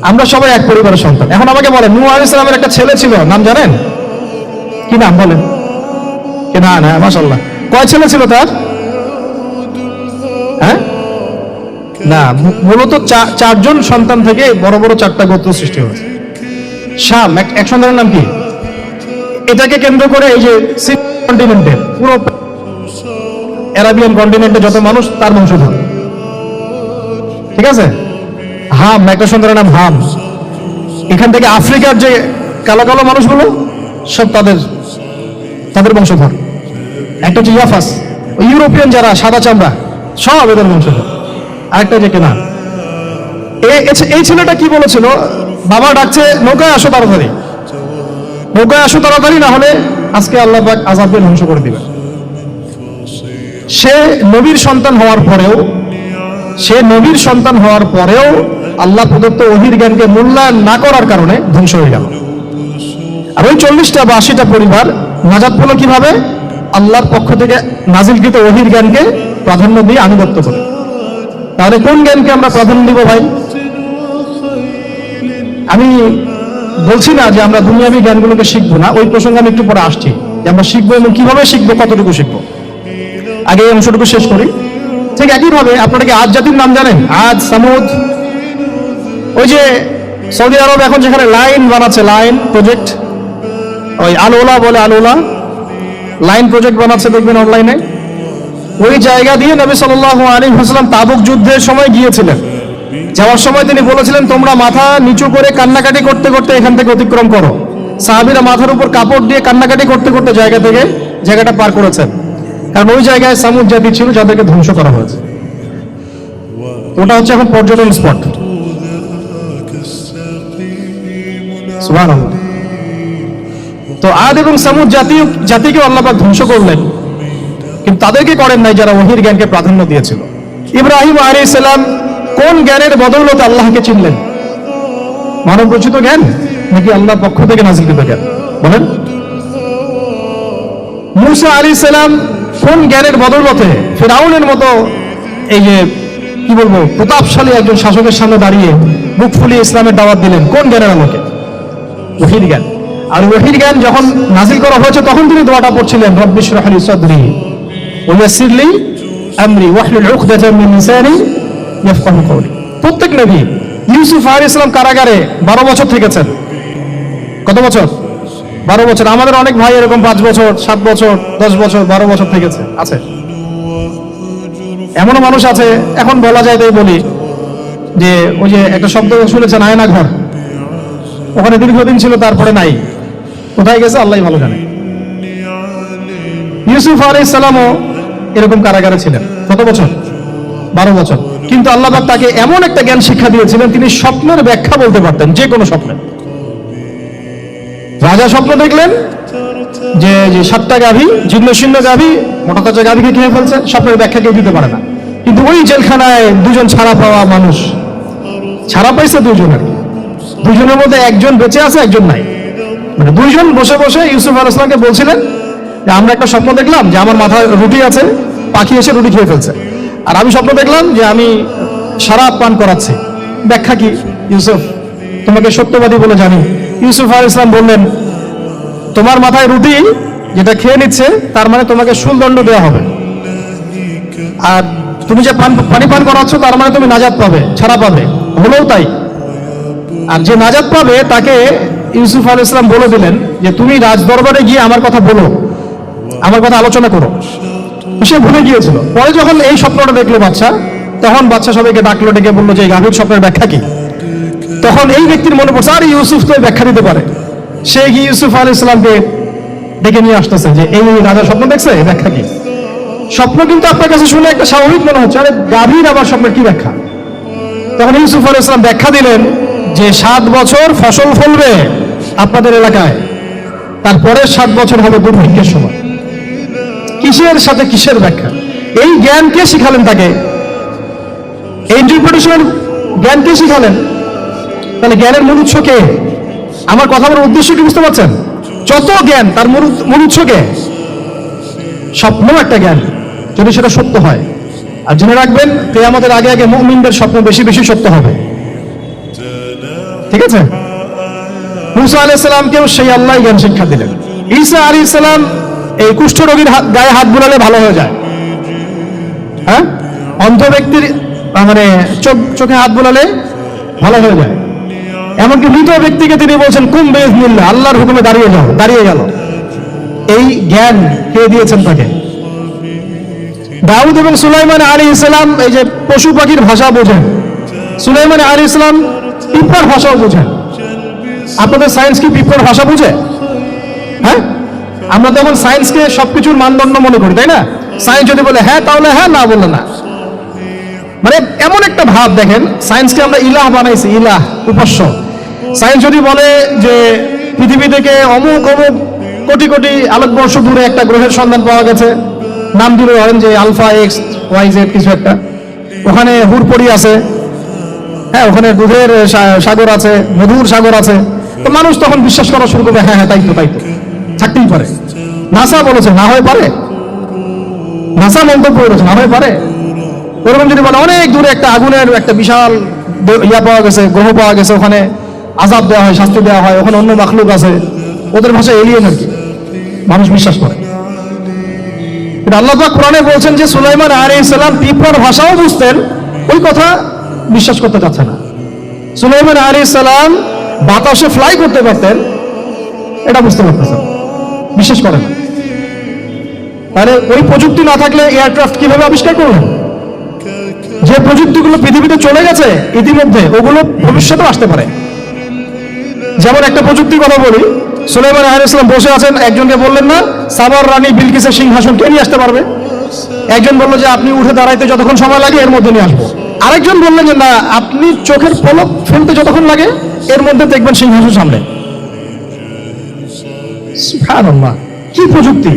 আমরা সবাই এক পরিবারের সন্তান। এখন আমাকে বলেন, নূহ আলাইহিস সালামের একটা ছেলে ছিল, নাম জানেন? কি নাম বলেন? না না, মাশাআল্লাহ। কয় ছেলে ছিল তার? হ্যাঁ, না, মূলত 4জন সন্তান থেকে বড় বড় 4টা গোত্র সৃষ্টি হয়েছে। শাম এক সন্তানের নাম কি? এটাকে কেন্দ্র করে এই যে কন্টিনেন্টে, পুরো আরাবিয়ান কন্টিনেন্টে যত মানুষ তার বংশধর, ঠিক আছে? হাম, একটা সন্তানের নাম হাম। এখান থেকে আফ্রিকার যে কালো কালো মানুষগুলো সব তাদের বংশধর। একটা হচ্ছে ইয়াফাস, ইউরোপিয়ান যারা সাদা চামড়া, সব এদের বংশধর। আরেকটা যে কেনা। এই ছেলেটা কি বলেছিল, বাবা ডাকছে নৌকায় আসো তাড়াতাড়ি, নৌকায় আসো তাড়াতাড়ি, না হলে আজকে আল্লাহ পাক আযাব দিয়ে ধ্বংস করে দিবেন। সে নবীর সন্তান হওয়ার পরেও আল্লাহ প্রদত্ত ওহীর জ্ঞানকে মূল্যায়ন না করার কারণে ধ্বংস হয়ে গেল। আর ওই 40টা বা 80টা পরিবার নাজাত পেল কিভাবে? আল্লাহর পক্ষ থেকে নাজিলকৃত ওহীর জ্ঞানকে প্রাধান্য দিয়ে আনুগত্য করে। তাহলে কোন জ্ঞানকে আমরা প্রাধান্য দিব ভাই? আমি বলছি না যে আমরা দুনিয়াবী জ্ঞানগুলোকে শিখবো না, ওই প্রসঙ্গে আমি একটু পরে আসছি যে আমরা শিখবো এবং কিভাবে শিখবো, কতটুকু শিখবো। আগে এই অংশটুকু শেষ করি। ঠিক একইভাবে আপনারা কি আদ জাতির নাম জানেন? আদ, সামুদ। ওই যে সৌদি আরব এখন যেখানে লাইন বানাচ্ছে, লাইন প্রজেক্ট, ওই আল-ওলা বলে, আল-ওলা লাইন প্রজেক্ট বানাচ্ছে দেখবেন অনলাইনে। ওই জায়গা দিয়ে নবী সাল্লাল্লাহু আলাইহি ওয়াসাল্লাম তাবুক যুদ্ধের সময় গিয়েছিলেন। যাওয়ার সময় তিনি বলেছিলেন, তোমরা মাথা নিচু করে কান্নাকাটি করতে করতে এখান থেকে অতিক্রম করো। সাহাবীরা মাথার উপর কাপড় দিয়ে কান্নাকাটি করতে করতে জায়গাটা পার করেছেন, কারণ ওই জায়গায় সামুদ জাতি ছিল যাদেরকে ধ্বংস করা হয়েছে। ওটা হচ্ছে এখন পর্যটন স্পট। সুবহানাল্লাহ। তো আদ এবং সামুদ জাতিকে আল্লাহ পাক ধ্বংস করলেন, কিন্তু তাদেরকে করেন নাই যারা ওহীর জ্ঞানকে প্রাধান্য দিয়েছিল। ইব্রাহিম আলাইহিস সালাম কোন জ্ঞানের বদৌলতে আল্লাহকে চিনলেন? মানব রচিত জ্ঞান নাকি আল্লাহর পক্ষ থেকে নাযিলকৃত জ্ঞান? বলেন। মূসা আলাইহিস সালাম কোন জ্ঞানের বদৌলতে ফিরআউনের মতো এই যে কি বলবো প্রতাপশালী একজন শাসকের সামনে দাঁড়িয়ে বুক ফুলিয়ে ইসলামের দাওয়াত দিলেন? কোন জ্ঞানের আলোকে? ওহীর জ্ঞান। আর ওহীর জ্ঞান যখন নাযিল করা হয়েছে তখন তিনি দোয়াটা পড়ছিলেন, রব্বি ইশরাহ লি সাদরি ওয়া ইয়াসসির লি আমরি ওয়াহলুল উকদাতাম মিন লিসানি ইয়াফকাহু কওলি। প্রত্যেক নবী, ইউসুফ আলাইহিস সালাম কারাগারে 12 বছর থেকেছেন। কত বছর? 12 বছর। আমাদের অনেক ভাই এরকম 5 বছর, 7 বছর, 10 বছর, 12 বছর থেকেছে, আছে। এমনও মানুষ আছে, এখন বলা যায় তাই বলি, যে ওই যে একটা শব্দ শুনেছেন আয়না ঘর, ওখানে দীর্ঘদিন ছিল, তারপরে নাই, কোথায় গেছে আল্লাহই ভালো জানে। ইউসুফ আলাইহিস সালামও এরকম কারাগারে ছিলেন। কত বছর? 12 বছর। কিন্তু আল্লাহ পাক তাকে এমন একটা জ্ঞান শিক্ষা দিয়েছিলেন, তিনি স্বপ্নের ব্যাখ্যা বলতে পারতেন, যে কোনো স্বপ্নের। রাজা স্বপ্ন দেখলেন যে 7টা গাভী, জীর্ণশীর্ণ গাভী মোটা তাজা গাভীকে খেয়ে ফেলছে, স্বপ্নের ব্যাখ্যা কেউ দিতে পারে না। কিন্তু ওই জেলখানায় 2 জন ছাড়া পাওয়া মানুষ, ছাড়া পাইছে 2 জন, আর কি 2 জনের মধ্যে একজন বেঁচে আছে, একজন নাই। মানে 2 জন বসে বসে ইউসুফ আলাইহিস সালামকে বলছিলেন যে আমরা একটা স্বপ্ন দেখলাম যে আমার মাথায় রুটি আছে, পাখি এসে রুটি খেয়ে ফেলছে, আর আমি স্বপ্ন দেখলাম যে আমি শরাব পান করাচ্ছি, ব্যাখ্যা কি ইউসুফ? তোমাকে সত্যবাদী বলে জানি। ইউসুফ আলাইহিস সালাম বললেন, তোমার মাথায় রুটি যেটা খেয়ে নিচ্ছে তার মানে তোমাকে শুলদণ্ড দেওয়া হবে, আর তুমি যে পানি পান করাচ্ছ তার মানে তুমি নাজাত পাবে, ছাড়া পাবে। হলেও তাই। আর যে নাজাত পাবে তাকে ইউসুফ আলাইহিস সালাম বলে দিলেন যে তুমি রাজ দরবারে গিয়ে আমার কথা বলো, আমার কথা আলোচনা করো। সে ভুলে গিয়েছিল। পরে যখন এই স্বপ্নটা দেখলো বাচ্চা, তখন বাচ্চা সবাইকে ডাকলো, ডেকে বললো যে এই গাভীর স্বপ্নের ব্যাখ্যা কি। তখন এই ব্যক্তির মনে পড়ছে, আর ইউসুফ তো ব্যাখ্যা দিতে পারে। সে গিয়ে ইউসুফ আলাইহিস সালামকে ডেকে নিয়ে আসতেছে যে এই রাজা স্বপ্ন দেখছে, ব্যাখ্যা কি। স্বপ্ন কিন্তু আপনার কাছে শুনে একটা স্বাভাবিক মনে হচ্ছে, আরে গাভীর আবার স্বপ্নের কি ব্যাখ্যা? তখন ইউসুফ আলাইহিস সালাম ব্যাখ্যা দিলেন যে 7 বছর ফসল ফলবে আপনাদের এলাকায়, তারপরে 7 বছর হবে দুর্ভিক্ষের সময়। কিসের সাথে কিসের ব্যাখ্যা? এই জ্ঞান কে শিখালেন তাকে? এই ইন্টারপ্রিটেশনের জ্ঞান কে শিখালেন? তাহলে জ্ঞানের মূল উৎস কে? আমার কথা বলার উদ্দেশ্য কি বুঝতে পারছেন? যত জ্ঞান তার মূল উৎস কে? স্বপ্ন একটা জ্ঞান, যদি সেটা সত্য হয়। আর জেনে রাখবেন, কিয়ামতের আগে আগে মুমিনদের স্বপ্ন বেশি বেশি সত্য হবে। ঠিক আছে? মুসা আলাইহিস সালামকেও সেই আল্লাহ জ্ঞান শিক্ষা দিলেন। ঈসা আলাইহিস সালাম এই কুষ্ঠরোগীর গায়ে হাত বুলালে ভালো হয়ে যায়। হ্যাঁ, অন্ধ ব্যক্তির মানে চোখে হাত বুলালে ভালো হয়ে যায়। এমনকি মৃত ব্যক্তিকে তিনি বলছেন কুম বিইজনিল্লাহ, আল্লাহর হুকুমে দাঁড়িয়ে যাও, দাঁড়িয়ে গেল। এই জ্ঞান কে দিয়েছেন তাকে? দাউদ এবং সুলাইমান আলাইহিস সালাম এই যে পশু পাখির ভাষা বোঝেন, সুলাইমান আলাইহিস সালাম পিঁপড়ার ভাষাও বোঝেন। আপনাদের সায়েন্স কি পিঁপড়ার ভাষা বুঝে? হ্যাঁ, আমরা তখন সায়েন্সকে সবকিছুর মানদণ্ড মনে করি, তাই না? সায়েন্স যদি বলে হ্যাঁ তাহলে হ্যাঁ, না বললে না। মানে এমন একটা ভাব দেখেন, সায়েন্সকে আমরা ইলাহ বানাইছি, ইলাহ, উপাস্য। সায়েন্স যদি বলে যে পৃথিবী থেকে অমুক অমুক কোটি কোটি আলোকবর্ষ দূরে একটা গ্রহের সন্ধান পাওয়া গেছে, নাম দিল ধরেন যে আলফা এক্স ওয়াই জেড কিছু একটা, ওখানে হুরপড়ি আছে, হ্যাঁ ওখানে দুধের সাগর আছে, মধুর সাগর আছে, তো মানুষ তখন বিশ্বাস করা শুরু করবে, হ্যাঁ হ্যাঁ তাই তো থাকতেই পারে। নাসা বলেছে না হয়ে পারে, নাসা মন্তব্য করেছে না হয়ে পারে। ওরকম যদি বলে অনেক দূরে একটা আগুনের একটা বিশাল ইয়া পাওয়া গেছে, গ্রহ পাওয়া গেছে, ওখানে আযাব দেওয়া হয়, শাস্তি দেওয়া হয়, ওখানে অন্য মাখলুক আছে, ওদের ভাষায় এলিয়েন আর কি, মানুষ বিশ্বাস করে। আল্লাহ পাক কোরআনে বলছেন যে সুলাইমান আলাইহিস সালাম পিঁপড়ার ভাষাও বুঝতেন, ওই কথা বিশ্বাস করতে চাচ্ছে না। সুলাইমান আলাইহিস সালাম বাতাসে ফ্লাই করতে পারতেন, এটা বুঝতে পারতেছেন, বিশ্বাস করেন না। তাহলে ওই প্রযুক্তি না থাকলে এয়ারক্রাফট কিভাবে আবিষ্কার করলেন? যে প্রযুক্তিগুলো পৃথিবীতে চলে গেছে ইতিমধ্যে, ওগুলো ভবিষ্যতেও আসতে পারে। যেমন একটা প্রযুক্তির কথা বলি, সুলাইমান আলাইহিস সালাম বসে আছেন, একজনকে বললেন না সাবার রানী বিলকিসের সিংহাসন কে নিয়ে আসতে পারবে? একজন বললো যে আপনি উঠে দাঁড়াইতে যতক্ষণ সময় লাগে এর মধ্যে নিয়ে আসবো। আরেকজন বললেন যে না আপনি চোখের পলক ফেলতে যতক্ষণ লাগে এর মধ্যে দেখবেন সিংহাসন সামনে। সুবহানাল্লাহ, কি প্রযুক্তি!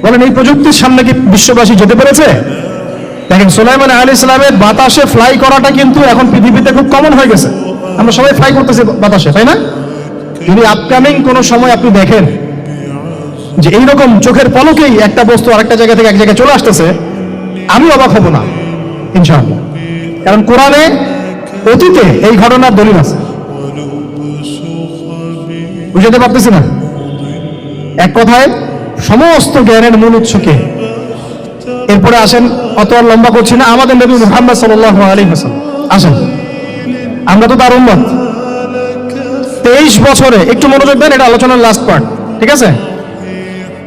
বলেন এই প্রযুক্তির সামনে কি বিশ্ববাসী যেতে পেরেছে? দেখেন সুলাইমান আলাইহিস সালামের বাতাসে ফ্লাই করাটা কিন্তু এখন পৃথিবীতে খুব কমন হয়ে গেছে, আমরা সবাই ফ্লাই করতেছি বাতাসে, তাই না? যদি আপকামিং কোনো সময় আপনি দেখেন যে এইরকম চোখের পলকেই একটা বস্তু আরেকটা জায়গা থেকে এক জায়গায় চলে আসতেছে, আমি অবাক হব না ইনশাআল্লাহ। কারণ কোরআনে অতীতে এই ঘটনার দলিল আছে। বুঝতে পারতেছি না? এক কথায় সমস্ত জ্ঞানের মূল উৎসকে। এরপরে আসেন, অত আর লম্বা করছি না, আমাদের নবী মুহাম্মদ সাল্লাল্লাহু আলাইহি ওয়াসাল্লাম আসেন, আমরা তো তার উম্মত। 23 বছরে, একটু মনোযোগ দেন, এটা আলোচনার লাস্ট পার্ট, ঠিক আছে?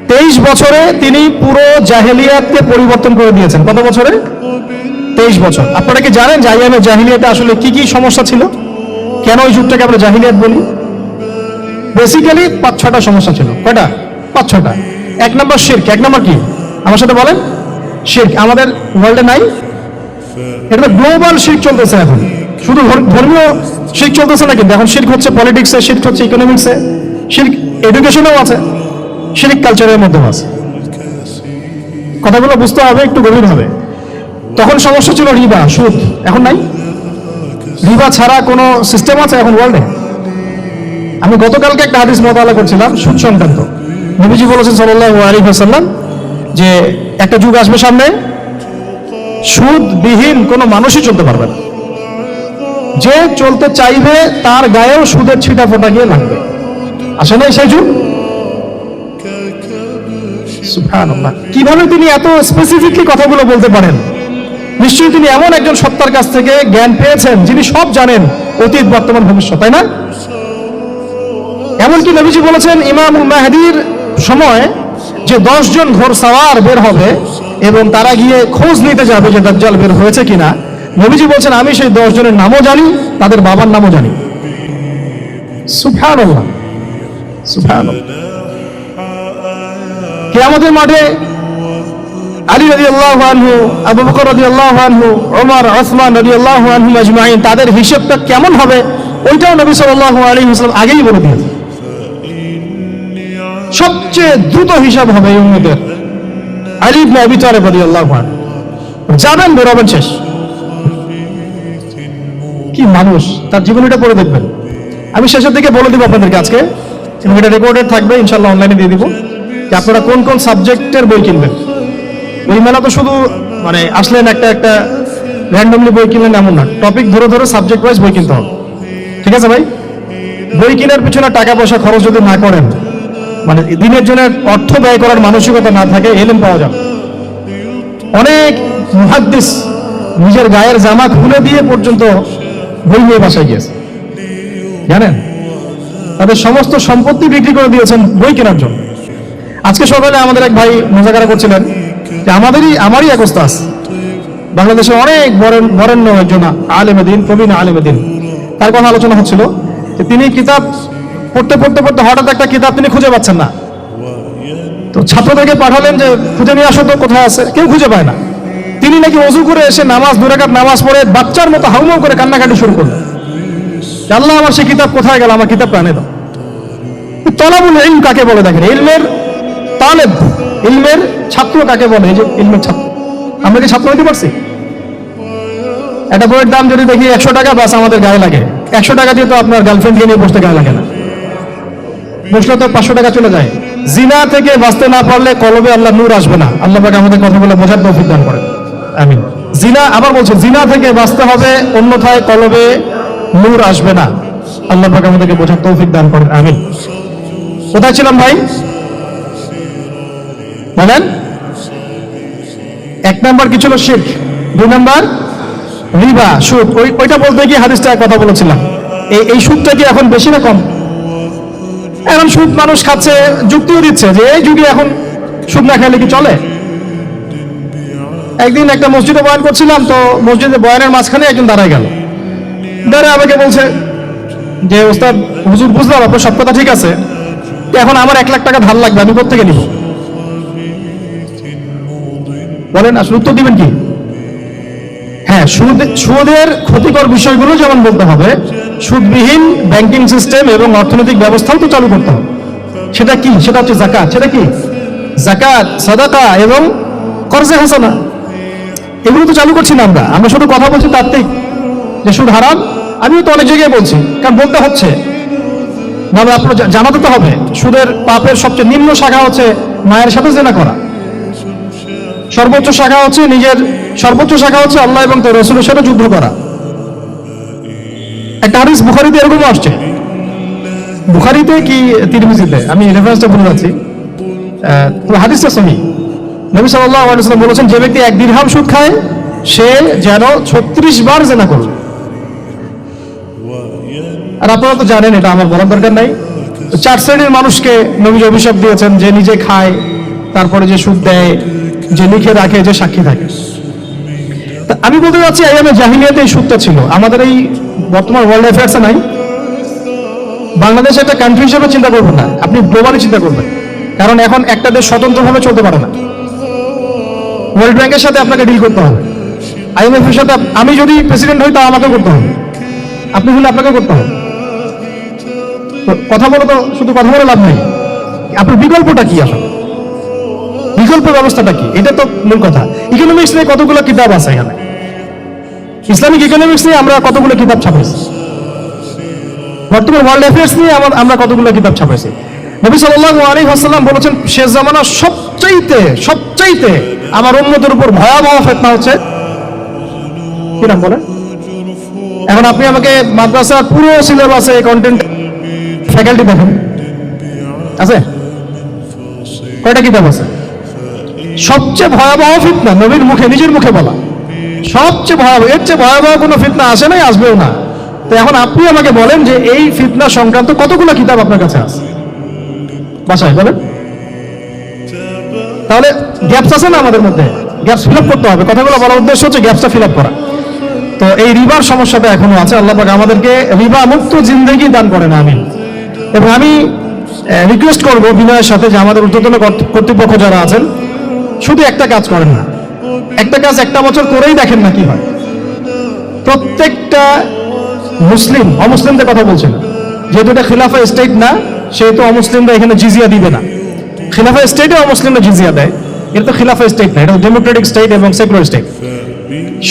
23 বছরে তিনি পুরো জাহেলিয়াতকে পরিবর্তন করে দিয়েছেন। কত বছরে? 23 বছর। আপনারা কি জানেন যে আইয়ামে জাহিলিয়াতে আসলে কি কি সমস্যা ছিল? কেন ওই যুগটাকে আমরা জাহিলিয়াত বলি? বেসিক্যালি 5-6টা সমস্যা ছিল। কয়টা? 5-6টা। এক নম্বর শিরক। এক নম্বর কি? আমার সাথে বলেন। শিরক আমাদের ওয়ার্ল্ডে নাই, এটা গ্লোবাল শিরক চলতেছে এখন। শুধু ধর্মীয় শিরক চলতেছে না, কিন্তু এখন শিরক হচ্ছে পলিটিক্সে, শিরক হচ্ছে ইকোনমিক্সে, শিরক এডুকেশনেও আছে, শিরক কালচারের মধ্যেও আছে। কথাগুলো বুঝতে হবে একটু গভীর হবে। তখন সমস্যা ছিল রিবা, সুদ। এখন নাই। রিবা ছাড়া কোনো সিস্টেম আছে এখন ওয়ার্ল্ডে? আমি গতকালকে একটা হাদিস মোতালা করছিলাম সুদ সংক্রান্ত। নবীজি বলেছেন সাল্লাল্লাহু আলাইহি ওয়াসাল্লাম যে একটা যুগ আসবে সামনে, সুদবিহীন কোনো মানুষই চলতে পারবে না। যে চলতে চাইবে তার গায়েও সুদের ছিটা ফোটা গিয়ে লাগবে। আসে নাই সেই যুগ? সুবহানাল্লাহ, কিভাবে তিনি এত স্পেসিফিকলি কথাগুলো বলতে পারেন? নিশ্চয়ই তিনি এমন একজন সত্তার কাছ থেকে জ্ঞান পেয়েছেন যিনি সব জানেন, অতীত বর্তমান ভবিষ্যৎ, তাই না? এমনকি নবীজি বলেছেন ইমামুল মাহদির সময় যে 10 জন ঘোড়সাওয়ার বের হবে এবং তারা গিয়ে খোঁজ নিতে যাবে যে দাজ্জাল বের হয়েছে কিনা। নবীজি বলছেন আমি সেই 10 জনের নামও জানি, তাদের বাবার নামও জানি। সুবহানাল্লাহ, সুবহানাল্লাহ। কিয়ামতের মাঠে আলী রাদিয়াল্লাহু আনহু, আবু বকর রাদিয়াল্লাহু আনহু, ওমর, ওসমান রাদিয়াল্লাহু আনহুম আজমাইন, তাদের হিসাবটা কেমন হবে ওইটাও নবী সাল্লাল্লাহু আলাইহি ওয়াসাল্লাম আগেই বলে দিয়েছেন। সবচেয়ে দ্রুত হিসাব হবে এই উম্মতের আলী ইবনে আবি তালিব রাদিয়াল্লাহু আনহু। যাবেন বেরোবেন শেষ। কি মানুষ, তার জীবনীটা পড়ে দেখবেন। আমি শেষের দিকে বলে দিব আপনাদেরকে আজকে, এবং এটা রেকর্ডেড থাকবে, ইনশাআল্লাহ অনলাইনে দিয়ে দিব, যে আপনারা কোন কোন সাবজেক্টের বই কিনবেন। ওই মেলা তো শুধু মানে আসলেন একটা একটা র্যান্ডমলি বই কিনলেন এমন না, টপিক ধরে ধরে সাবজেক্ট ওয়াইজ বই কিনতে হবে, ঠিক আছে ভাই? বই কেনার পিছনে টাকা পয়সা খরচ যদি না করেন, মানে দিনের জন্য অর্থ ব্যয় করার মানসিকতা না থাকে, এলেম পাওয়া যাবে। অনেক মুহাদ্দিস নিজের গায়ের জামা খুলে দিয়ে পর্যন্ত বই নিয়ে বাসায় গিয়েছে, জানেন? তাদের সমস্ত সম্পত্তি বিক্রি করে দিয়েছেন বই কেনার জন্য। আজকে সকালে আমাদের এক ভাই মুজাকারা করছিলেন যে আমারই এক ওস্তাদ বাংলাদেশে অনেক বরেণ্য একজন আলেমে দ্বীন, প্রবীণ আলেমে দ্বীন, তার কথা আলোচনা হচ্ছিল যে তিনি কিতাব পড়তে পড়তে পড়তে হঠাৎ একটা কিতাব তিনি খুঁজে পাচ্ছেন না। তো ছাত্রদেরকে পাঠালেন যে খুঁজে নিয়ে আসো তো, কোথায় আছে? কেউ খুঁজে পায় না। তিনি নাকি ওযু করে এসে নামাজ 2 রাকাত নামাজ পড়ে বাচ্চার মতো হাউমাউ করে কান্নাকাটি শুরু করলেন। আল্লাহ আমার সেই কিতাব কোথায় গেল, আমার কিতাব প্রাণে দাও। তলাবুল ইলম কাকে বলে দেখেন, ইলমের তালেব, ইলমের ছাত্র কাকে বলে? এই যে ইলমের ছাত্র, আমরা কি ছাত্র হইতে পারছি? একটা বইয়ের দাম যদি দেখি 100 টাকা, বাস আমাদের গায়ে লাগে। 100 টাকা দিয়ে তো আপনার গার্লফ্রেন্ডকে নিয়ে বসতে গায়ে লাগে না, বসলে তো 500 টাকা চলে যায়। জিনা থেকে বাঁচতে না পারলে কলবে আল্লাহ নূর আসবে না। আল্লাহ পাক আমাদের কথা বলে বোঝার তৌফিক দান করেন, আমিন। জিনা, আবার বলছে জিনা থেকে বাঁচতে হবে, অন্যথায় কলবে নূর আসবে না। আল্লাহ পাক আমাদেরকে বোঝার তৌফিক দান করেন, আমিন। কোথায় ছিলাম ভাই? বলেন। 1 নাম্বার কি ছিল? শিরক। 2 নাম্বার রিবা, সুদ। ওইটা বলতে গিয়ে হাদিসটা কথা বলেছিলাম। এই সুদটা কি এখন বেশি না কম? এখন সুদ মানুষ খাচ্ছে, যুক্তিও দিচ্ছে যে এই যুগে এখন সুদ না খেলে কি চলে। একদিন একটা মসজিদে বয়ান করছিলাম, তো মসজিদে বয়ানের মাঝখানে একজন দাঁড়ায় গেল, দাঁড়ায় আমাকে বলছে যে ওস্তাদ হুজুর, বুঝলাম আপনার সব কথা ঠিক আছে, এখন আমার 1 লাখ টাকা ধার লাগবে, আমি কোত্থেকে নিব? বলেন আসলে উত্তর দিবেন কি? হ্যাঁ, সুদের ক্ষতিকর বিষয়গুলো যেমন বলতে হবে, সুদবিহীন ব্যাংকিং সিস্টেম এবং অর্থনৈতিক ব্যবস্থাও তো চালু করতে হবে। সেটা কি? সেটা হচ্ছে যাকাত। সেটা কি? যাকাত, সাদাকা এবং কর্জে হাসানা। এগুলো তো চালু করছি না আমরা। আমরা শুধু কথা বলছি তাত্ত্বিক যে সুদ হারাম। আমিও তো অনেক জায়গায় বলছি, কারণ বলতে হচ্ছে, ভাবে আপনার জানাতে তো হবে। সুদের পাপের সবচেয়ে নিম্ন শাখা হচ্ছে মায়ের সাথে জেনা করা, সর্বোচ্চ শাখা হচ্ছে আল্লাহ এবং তার রাসূলের সাথে যুদ্ধ করা। একটা হাদিস বুখারীতে এরকম আসছে, বুখারীতে কি তিরমিজিতে, আমি রেফারেন্সটা ভুলে যাচ্ছি, তো হাদিসটা সহিহ। নবী সাল্লাল্লাহু আলাইহি ওয়াসাল্লাম বলেছেন, যে ব্যক্তি 1 দিরহাম সুদ খায় সে যেন 36 বার জিনা করবে। আর আপনারা তো জানেন, এটা আমার বলার দরকার নাই। 4 শ্রেণীর মানুষকে নবী অভিশাপ দিয়েছেন, যে নিজে খায়, তারপরে যে সুদ দেয়, যে লিখে রাখে, যে সাক্ষী থাকে। আমি বলতে চাচ্ছি, আইয়ামে জাহিলিয়াতে এই সুদটা ছিল, আমাদের এই বর্তমান ওয়ার্ল্ড অ্যাফেয়ার্সে নাই। বাংলাদেশ একটা কান্ট্রি হিসেবে চিন্তা করবেন না, আপনি গ্লোবালি চিন্তা করবেন, কারণ এখন একটা দেশ স্বতন্ত্রভাবে চলতে পারে না। ওয়ার্ল্ড ব্যাংকের সাথে আপনাকে ডিল করতে হবে, IMF এর সাথে। আমি যদি প্রেসিডেন্ট হই, তা আমাকে করতে হবে, আপনি হলে আপনাকে করতে হবে। কথা বলে তো শুধু কথা বলে লাভ নেই। আপনার বিকল্পটা কি? আসলে বিকল্প ব্যবস্থাটা কি? এটা তো মূল কথা। ইকোনমিক্স নিয়ে কতগুলো কিতাব আছে এখানে, ইসলামিক ইকোনমিক্স নিয়ে আমরা কতগুলো কিতাব ছাপাইছি, বর্তমান ওয়ার্ল্ড অ্যাফেয়ার্স নিয়ে আমরা কতগুলো কিতাব ছাপাইছি। নবী সাল্লাল্লাহু আলাইহি ওয়াসাল্লাম বলেছেন, শেষ জামানার সবচাইতে আমার উম্মতের উপর ভয়াবহ ফিতনা হচ্ছে, কি নাম বলে? এখন আপনি আমাকে মাদ্রাসার পুরো সিলেবাসে কন্টেন্ট ফ্যাকাল্টি দেখেন, আছে কয়টা কিতাব আছে? সবচেয়ে ভয়াবহ ফিতনা নবীর মুখে, নিজের মুখে বলা, সবচেয়ে ভয়াবহ। এর চেয়ে ভয়াবহ কোনো ফিতনা আসে নাই, আসবেও না। তো এখন আপনি আমাকে বলেন যে এই ফিতনা সংক্রান্ত কতগুলো কিতাব আপনার কাছে আছে বাসায়, বলেন। তাহলে গ্যাপস আছে না আমাদের মধ্যে? গ্যাপস ফিল আপ করতে হবে। কথাগুলো বলার উদ্দেশ্য হচ্ছে গ্যাপসটা ফিল আপ করা। তো এই রিবার সমস্যাটা এখনো আছে। আল্লাহ পাক আমাদেরকে রিবা মুক্ত জিন্দেগি দান করেন, আমিন। এবং আমি রিকোয়েস্ট করবো বিনয়ের সাথে যে আমাদের ঊর্ধ্বতন কর্তৃপক্ষ যারা আছেন, শুধু একটা কাজ করেন না, একটা কাজ একটা বছর করেই দেখেন না কি হয়। প্রত্যেকটা মুসলিম, অমুসলিমদের কথা বলছে না, যেহেতু এটা খিলাফা স্টেট না, সেহেতু অমুসলিমরা এখানে জিজিয়া দিবে না। খিলাফা স্টেটে অমুসলিমরা জিজিয়া দেয়, এটা তো খিলাফা স্টেট না, এটা ডেমোক্রেটিক স্টেট এবং সেকুলার স্টেট।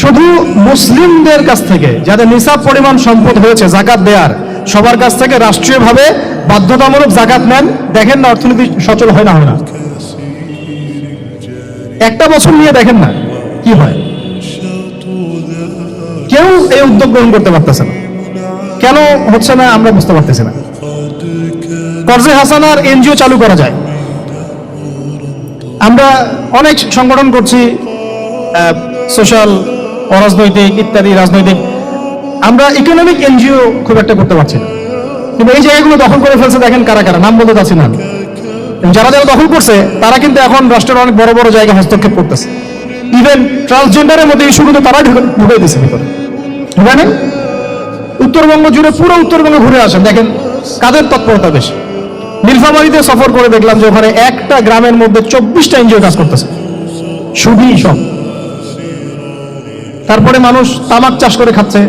শুধু মুসলিমদের কাছ থেকে যাদের নিসাব পরিমাণ সম্পদ হয়েছে যাকাত দেয়ার, সবার কাছ থেকে রাষ্ট্রীয়ভাবে বাধ্যতামূলক যাকাত নেন, দেখেন না অর্থনীতি সচল হয় না একটা বছর নিয়ে দেখেন না কি হয়। কেউ এই উদ্যোগ গ্রহণ করতে পারতেছে না। কেন হচ্ছে না আমরা বুঝতে পারতেছি না। কর্জে হাসানার এনজিও চালু করা যায়। আমরা অনেক সংগঠন করছি, সোশ্যাল, অরাজনৈতিক ইত্যাদি রাজনৈতিক। আমরা ইকোনমিক এনজিও খুব একটা করতে পারছি না। কিন্তু এই জায়গাগুলো দখল করে ফেলছে, দেখেন কারা কারা, নাম বলতে চাচ্ছি না। যারা যারা দখল করছে তারা কিন্তু এখন রাষ্ট্রের অনেক বড় বড় জায়গায় হস্তক্ষেপ করতেছে। ইভেন ট্রান্সজেন্ডারের মধ্যে ইস্যু কিন্তু তারা ঢুকে দিচ্ছে ভিতরে। জানেন, উত্তরবঙ্গ জুড়ে, পুরো উত্তরবঙ্গে ঘুরে আসেন, দেখেন কাদের তৎপরতা বেশি। নীলফামারীতে সফর করে দেখলাম যে ওখানে একটা গ্রামের মধ্যে 24টা এনজিও কাজ করতেছে, শুধুই সব। তারপরে মানুষ তামাক চাষ করে খাচ্ছে,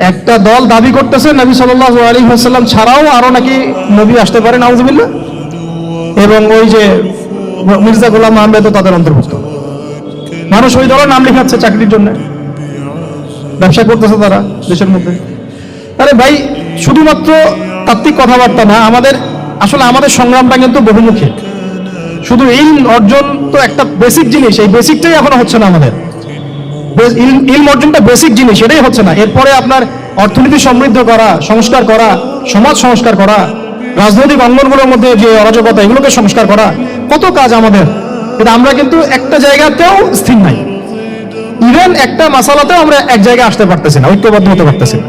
একটা দল দাবি করতেছে নবী সাল্লাল্লাহু আলাইহি ওয়াসাল্লাম ছাড়াও আরো নাকি নবী আসতে পারে, নাউযুবিল্লাহ, এবং ওই যে মির্জা গোলাম আহমেদ তাদের অন্তর্ভুক্ত। মানুষ ওই দলের নাম লেখাচ্ছে চাকরির জন্য, ব্যবসা করতেছে তারা দেশের মধ্যে। আরে ভাই, শুধুমাত্র তাত্ত্বিক কথাবার্তা না, আমাদের সংগ্রামটা কিন্তু বহুমুখী। শুধু ইলম অর্জন তো একটা বেসিক জিনিস, এই বেসিকটাই এখনো হচ্ছে না আমাদের। ইলম অর্জনটা বেসিক জিনিস, এটাই হচ্ছে না। এরপরে আপনার অর্থনীতি সমৃদ্ধ করা, সংস্কার করা, সমাজ সংস্কার করা, রাজনৈতিক অঙ্গনগুলোর মধ্যে যে অরাজকতা, এগুলোকে সংস্কার করা, কত কাজ আমাদের। কিন্তু আমরা কিন্তু একটা জায়গাতেও স্থির নাই। ইভেন একটা মাসালাতেও আমরা এক জায়গায় আসতে পারতেছি না, ঐক্যবদ্ধ হতে পারতেছি না।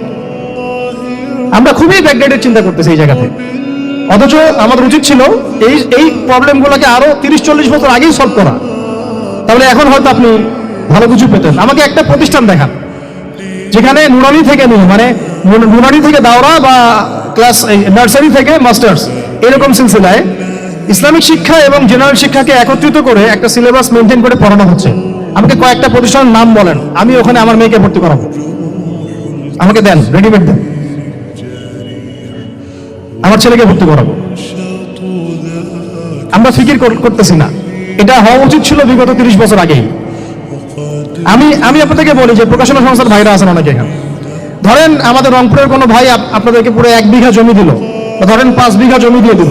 আমরা খুবই ব্যাকডেটেড চিন্তা করতেছি এই জায়গাতে। অথচ আমাদের উচিত ছিল এই প্রবলেমগুলোকে আরো 30-40 বছর আগেই সলভ করা। তাহলে এখন হয়তো আপনি ভালো কিছু পেতেন। আমাকে একটা প্রতিষ্ঠান দেখান যেখানে নুরানি থেকে নিয়ে, মানে নুরানি থেকে দাওরা বা ক্লাস নার্সারি থেকে মাস্টার্স, এরকম সিলসিলায় ইসলামিক শিক্ষা এবং জেনারেল শিক্ষাকে একত্রিত করে একটা সিলেবাস মেনটেন করে পড়ানো হচ্ছে। আমাকে কয়েকটা প্রতিষ্ঠানের নাম বলেন, আমি ওখানে আমার মেয়েকে ভর্তি করাবো। আমাকে দেন, রেডিমেড দেন, আমার ছেলেকে ভর্তি করাবো। আমরা ফিকির করতেছি না। এটা হওয়া উচিত ছিল বিগত 30 বছর আগেই। আমি আপনাদেরকে বলি যে প্রকাশনা সংস্থার ভাইরা আছেন অনেকে এখানে। ধরেন আমাদের রংপুরের কোনো ভাই আপনাদেরকে পুরো 1 বিঘা জমি দিল, ধরেন 5 বিঘা জমি দিয়ে দিল,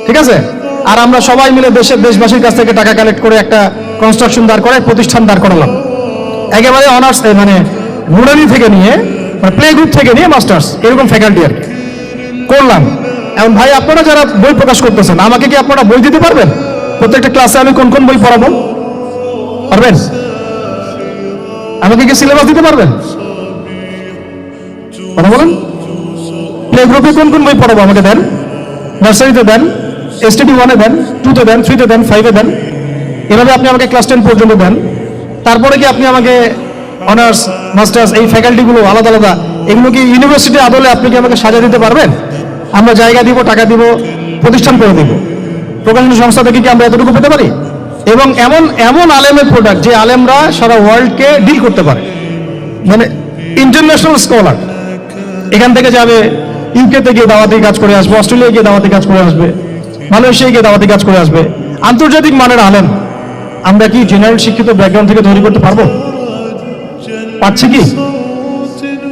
ঠিক আছে? আর আমরা সবাই মিলে দেশবাসীর কাছ থেকে টাকা কালেক্ট করে একটা কনস্ট্রাকশন দাঁড় করে প্রতিষ্ঠান দাঁড় করালাম, একেবারে অনার্স, মানে নুরানি থেকে নিয়ে, মানে প্লে গ্রুপ থেকে নিয়ে মাস্টার্স, এরকম ফ্যাকাল্টি আর কি করলাম। এখন ভাই, আপনারা যারা বই প্রকাশ করতেছেন, আমাকে কি আপনারা বই দিতে পারবেন? প্রত্যেকটা ক্লাসে আমি কোন কোন বই পড়াবো পারবেন? আমাকে কি সিলেবাস দিতে পারবেন? কথা বলেন। প্লে গ্রুপে কোন কোন বই পড়াবো আমাকে দেন, নার্সারিতে দেন, STD 1-এ দেন, 2-তে দেন, 3-তে দেন, 5-এ দেন, এভাবে আপনি আমাকে ক্লাস 10 পর্যন্ত দেন। তারপরে কি আপনি আমাকে অনার্স, মাস্টার্স, এই ফ্যাকাল্টিগুলো আলাদা আলাদা, এগুলো কি ইউনিভার্সিটি আদলে আপনি কি আমাকে সাজা দিতে পারবেন? আমরা জায়গা দিব, টাকা দিব, প্রতিষ্ঠান করে দিব। প্রকাশনা সংস্থা থেকে কি আমরা এতটুকু পেতে পারি? এবং এমন আলেমের প্রোডাক্ট, যে আলেমরা সারা ওয়ার্ল্ডকে ডিল করতে পারে, মানে ইন্টারন্যাশনাল স্কলার। এখান থেকে যাবে ইউকেতে গিয়ে দাওয়াতি কাজ করে আসবে, অস্ট্রেলিয়ায় গিয়ে দাওয়াতি কাজ করে আসবে, মালয়েশিয়ায় গিয়ে দাওয়াতি কাজ করে আসবে, আন্তর্জাতিক মানের আলেম। আমরা কি জেনারেল শিক্ষিত ব্যাকগ্রাউন্ড থেকে তৈরি করতে পারবো? পারছি কি?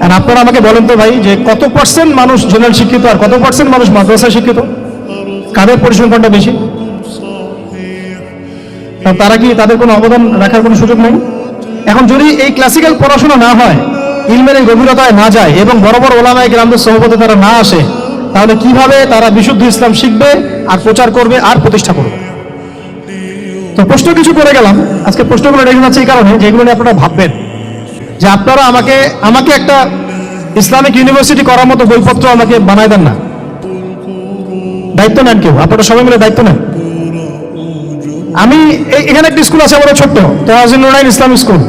আর আপনারা আমাকে বলেন তো ভাই, যে কত পার্সেন্ট মানুষ জেনারেল শিক্ষিত আর কত পার্সেন্ট মানুষ মাদ্রাসা শিক্ষিত? কাদের পরিসংখ্যানটা বেশি? তারা কি, তাদের কোনো অবদান রাখার কোনো সুযোগ নেই? এখন যদি এই ক্লাসিক্যাল পড়াশোনা না হয়, ইলমের এই গভীরতায় না যায়, এবং বড় বড় ওলামায়ে কেরামদের সোহবতে তারা না আসে, তাহলে কিভাবে তারা বিশুদ্ধ ইসলাম শিখবে আর প্রচার করবে আর প্রতিষ্ঠা করবে? তো প্রশ্ন কিছু করে গেলাম। আজকে প্রশ্নগুলো রেখে যাচ্ছে এই কারণে, যেগুলো নিয়ে আপনারা ভাববেন, যে আপনারা আমাকে একটা ইসলামিক ইউনিভার্সিটি করার মতো বইপত্র আমাকে বানায় দেন না। দায়িত্ব নেন কেউ, আপনারা সবাই মিলে দায়িত্ব নেন। আমি এখানে একটা স্কুল আছে আমাদের ছোট্ট, তাওয়াজুন ইসলামিক স্কুল।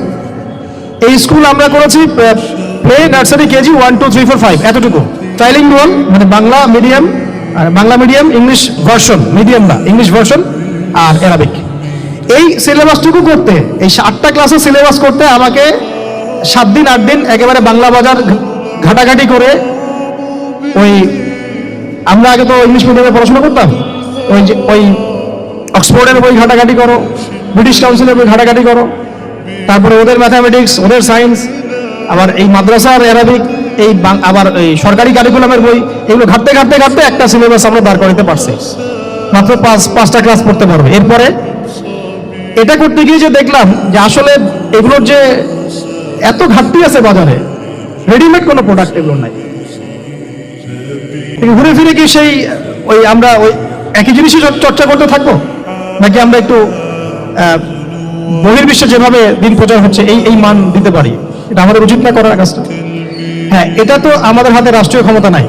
এই স্কুল আমরা করেছি প্লে, নার্সারি, কেজি 1, 2, 3, 4, 5 এতটুকু। ট্রাইলিঙ্গুয়াল, মানে Bangla medium, English version, medium না, ইংলিশ ভার্সন আর অ্যারাবিক। এই সিলেবাসটুকু করতে, এই 8টা ক্লাসের সিলেবাস করতে আমাকে 7 দিন 8 দিন একেবারে বাংলা বাজার ঘাটাঘাটি করে, আমরা আগে তো ইংলিশ মিডিয়ামে পড়াশোনা করতাম, ওই অক্সফোর্ডের বই ঘাটাঘাটি করো, ব্রিটিশ কাউন্সিলের বই ঘাটাঘাটি করো, তারপরে ওদের ম্যাথামেটিক্স, ওদের সায়েন্স, আবার এই মাদ্রাসার অ্যারাবিক, আবার এই সরকারি কারিকুলামের বই, এগুলো ঘাটতে ঘাটতে ঘাটতে একটা সিলেবাস আমরা দাঁড় করাতে পারছি। মাত্র 5টা ক্লাস পড়তে পারবে। এরপরে এটা করতে গিয়ে যে দেখলাম যে আসলে এগুলোর যে এত ঘাটতি আছে বাজারে, রেডিমেড কোনো প্রোডাক্ট এগুলো নাই। ঘুরে ফিরে কি সেই আমরা একই জিনিসই চর্চা করতে থাকবো, নাকি আমরা একটু বহির্বিশ্বে যেভাবে দিন প্রচার হচ্ছে এই মান দিতে পারি? এটা আমাদের উচিত না করার কাজটা? হ্যাঁ, এটা তো আমাদের হাতে রাষ্ট্রীয় ক্ষমতা নাই,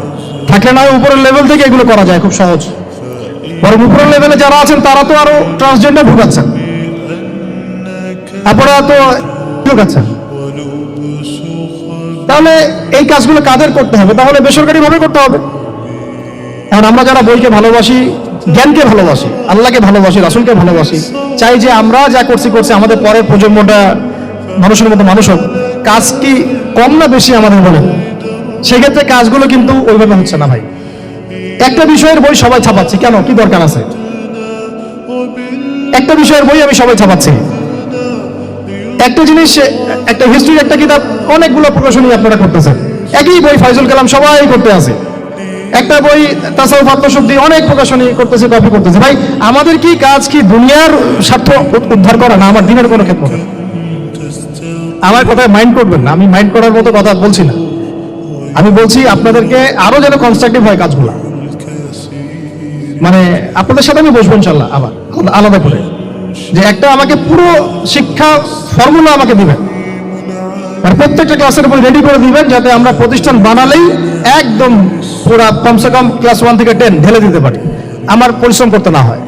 থাকলে না উপরের লেভেল থেকে এগুলো করা যায় খুব সহজ। বরং উপরের লেভেলে যারা আছেন তারা তো আরো ট্রান্সজেন্ডার ঢুকাচ্ছেন, আপনারা তো ঢুকাচ্ছেন। তাহলে এই কাজগুলো কাদের করতে হবে? তাহলে বেসরকারি ভাবে করতে হবে। এখন আমরা যারা বইকে ভালোবাসি, জ্ঞানকে ভালোবাসি, আল্লাহকে ভালোবাসি, রাসূলকে ভালোবাসি, চাই যে আমরা যা করছি আমাদের পরের প্রজন্মটা মানুষের মতো মানুষ হোক। কাজ কি কম না বেশি আমাদের বলেন, সেক্ষেত্রে কাজগুলো কিন্তু ওইভাবে হচ্ছে না ভাই। একটা বিষয়ের বই সবাই ছাপাচ্ছে, কেন, কি দরকার আছে? একটা বিষয়ের বই আমি সবাই ছাপাচ্ছি। একটা জিনিস, একটা হিস্ট্রির একটা কিতাব অনেকগুলো প্রকাশনী আপনারা করতেছেন, একই বই ফাইজুল কালাম সবাই করতে আছে। একটা বই তাসাউফ আত্মশুদ্ধি অনেক প্রকাশনী করতেছে, কপি করতেছে। ভাই আমাদের কি কাজ কি দুনিয়ার স্বার্থ উদ্ধার করা, না আমার দিনের কোনো ক্ষেত্রে? আমার কথায় মাইন্ড করবেন না, আমি মাইন্ড করার মতো কথা বলছি না। আমি বলছি আপনাদেরকে আরো যেন কনস্ট্রাকটিভ হয় কাজগুলো। মানে আপনাদের সাথে আমি বসবো ইনশাল্লাহ আবার আলাদা করে, যে একটা আমাকে পুরো শিক্ষা ফর্মুলা আমাকে দিবেন, আর প্রত্যেকটা ক্লাসের উপর রেডি করে দিবেন, যাতে আমরা প্রতিষ্ঠান বানালেই একদম পুরা কমসে কম ক্লাস 1 থেকে 10 ঢেলে দিতে পারি, আমার পরিশ্রম করতে না হয়।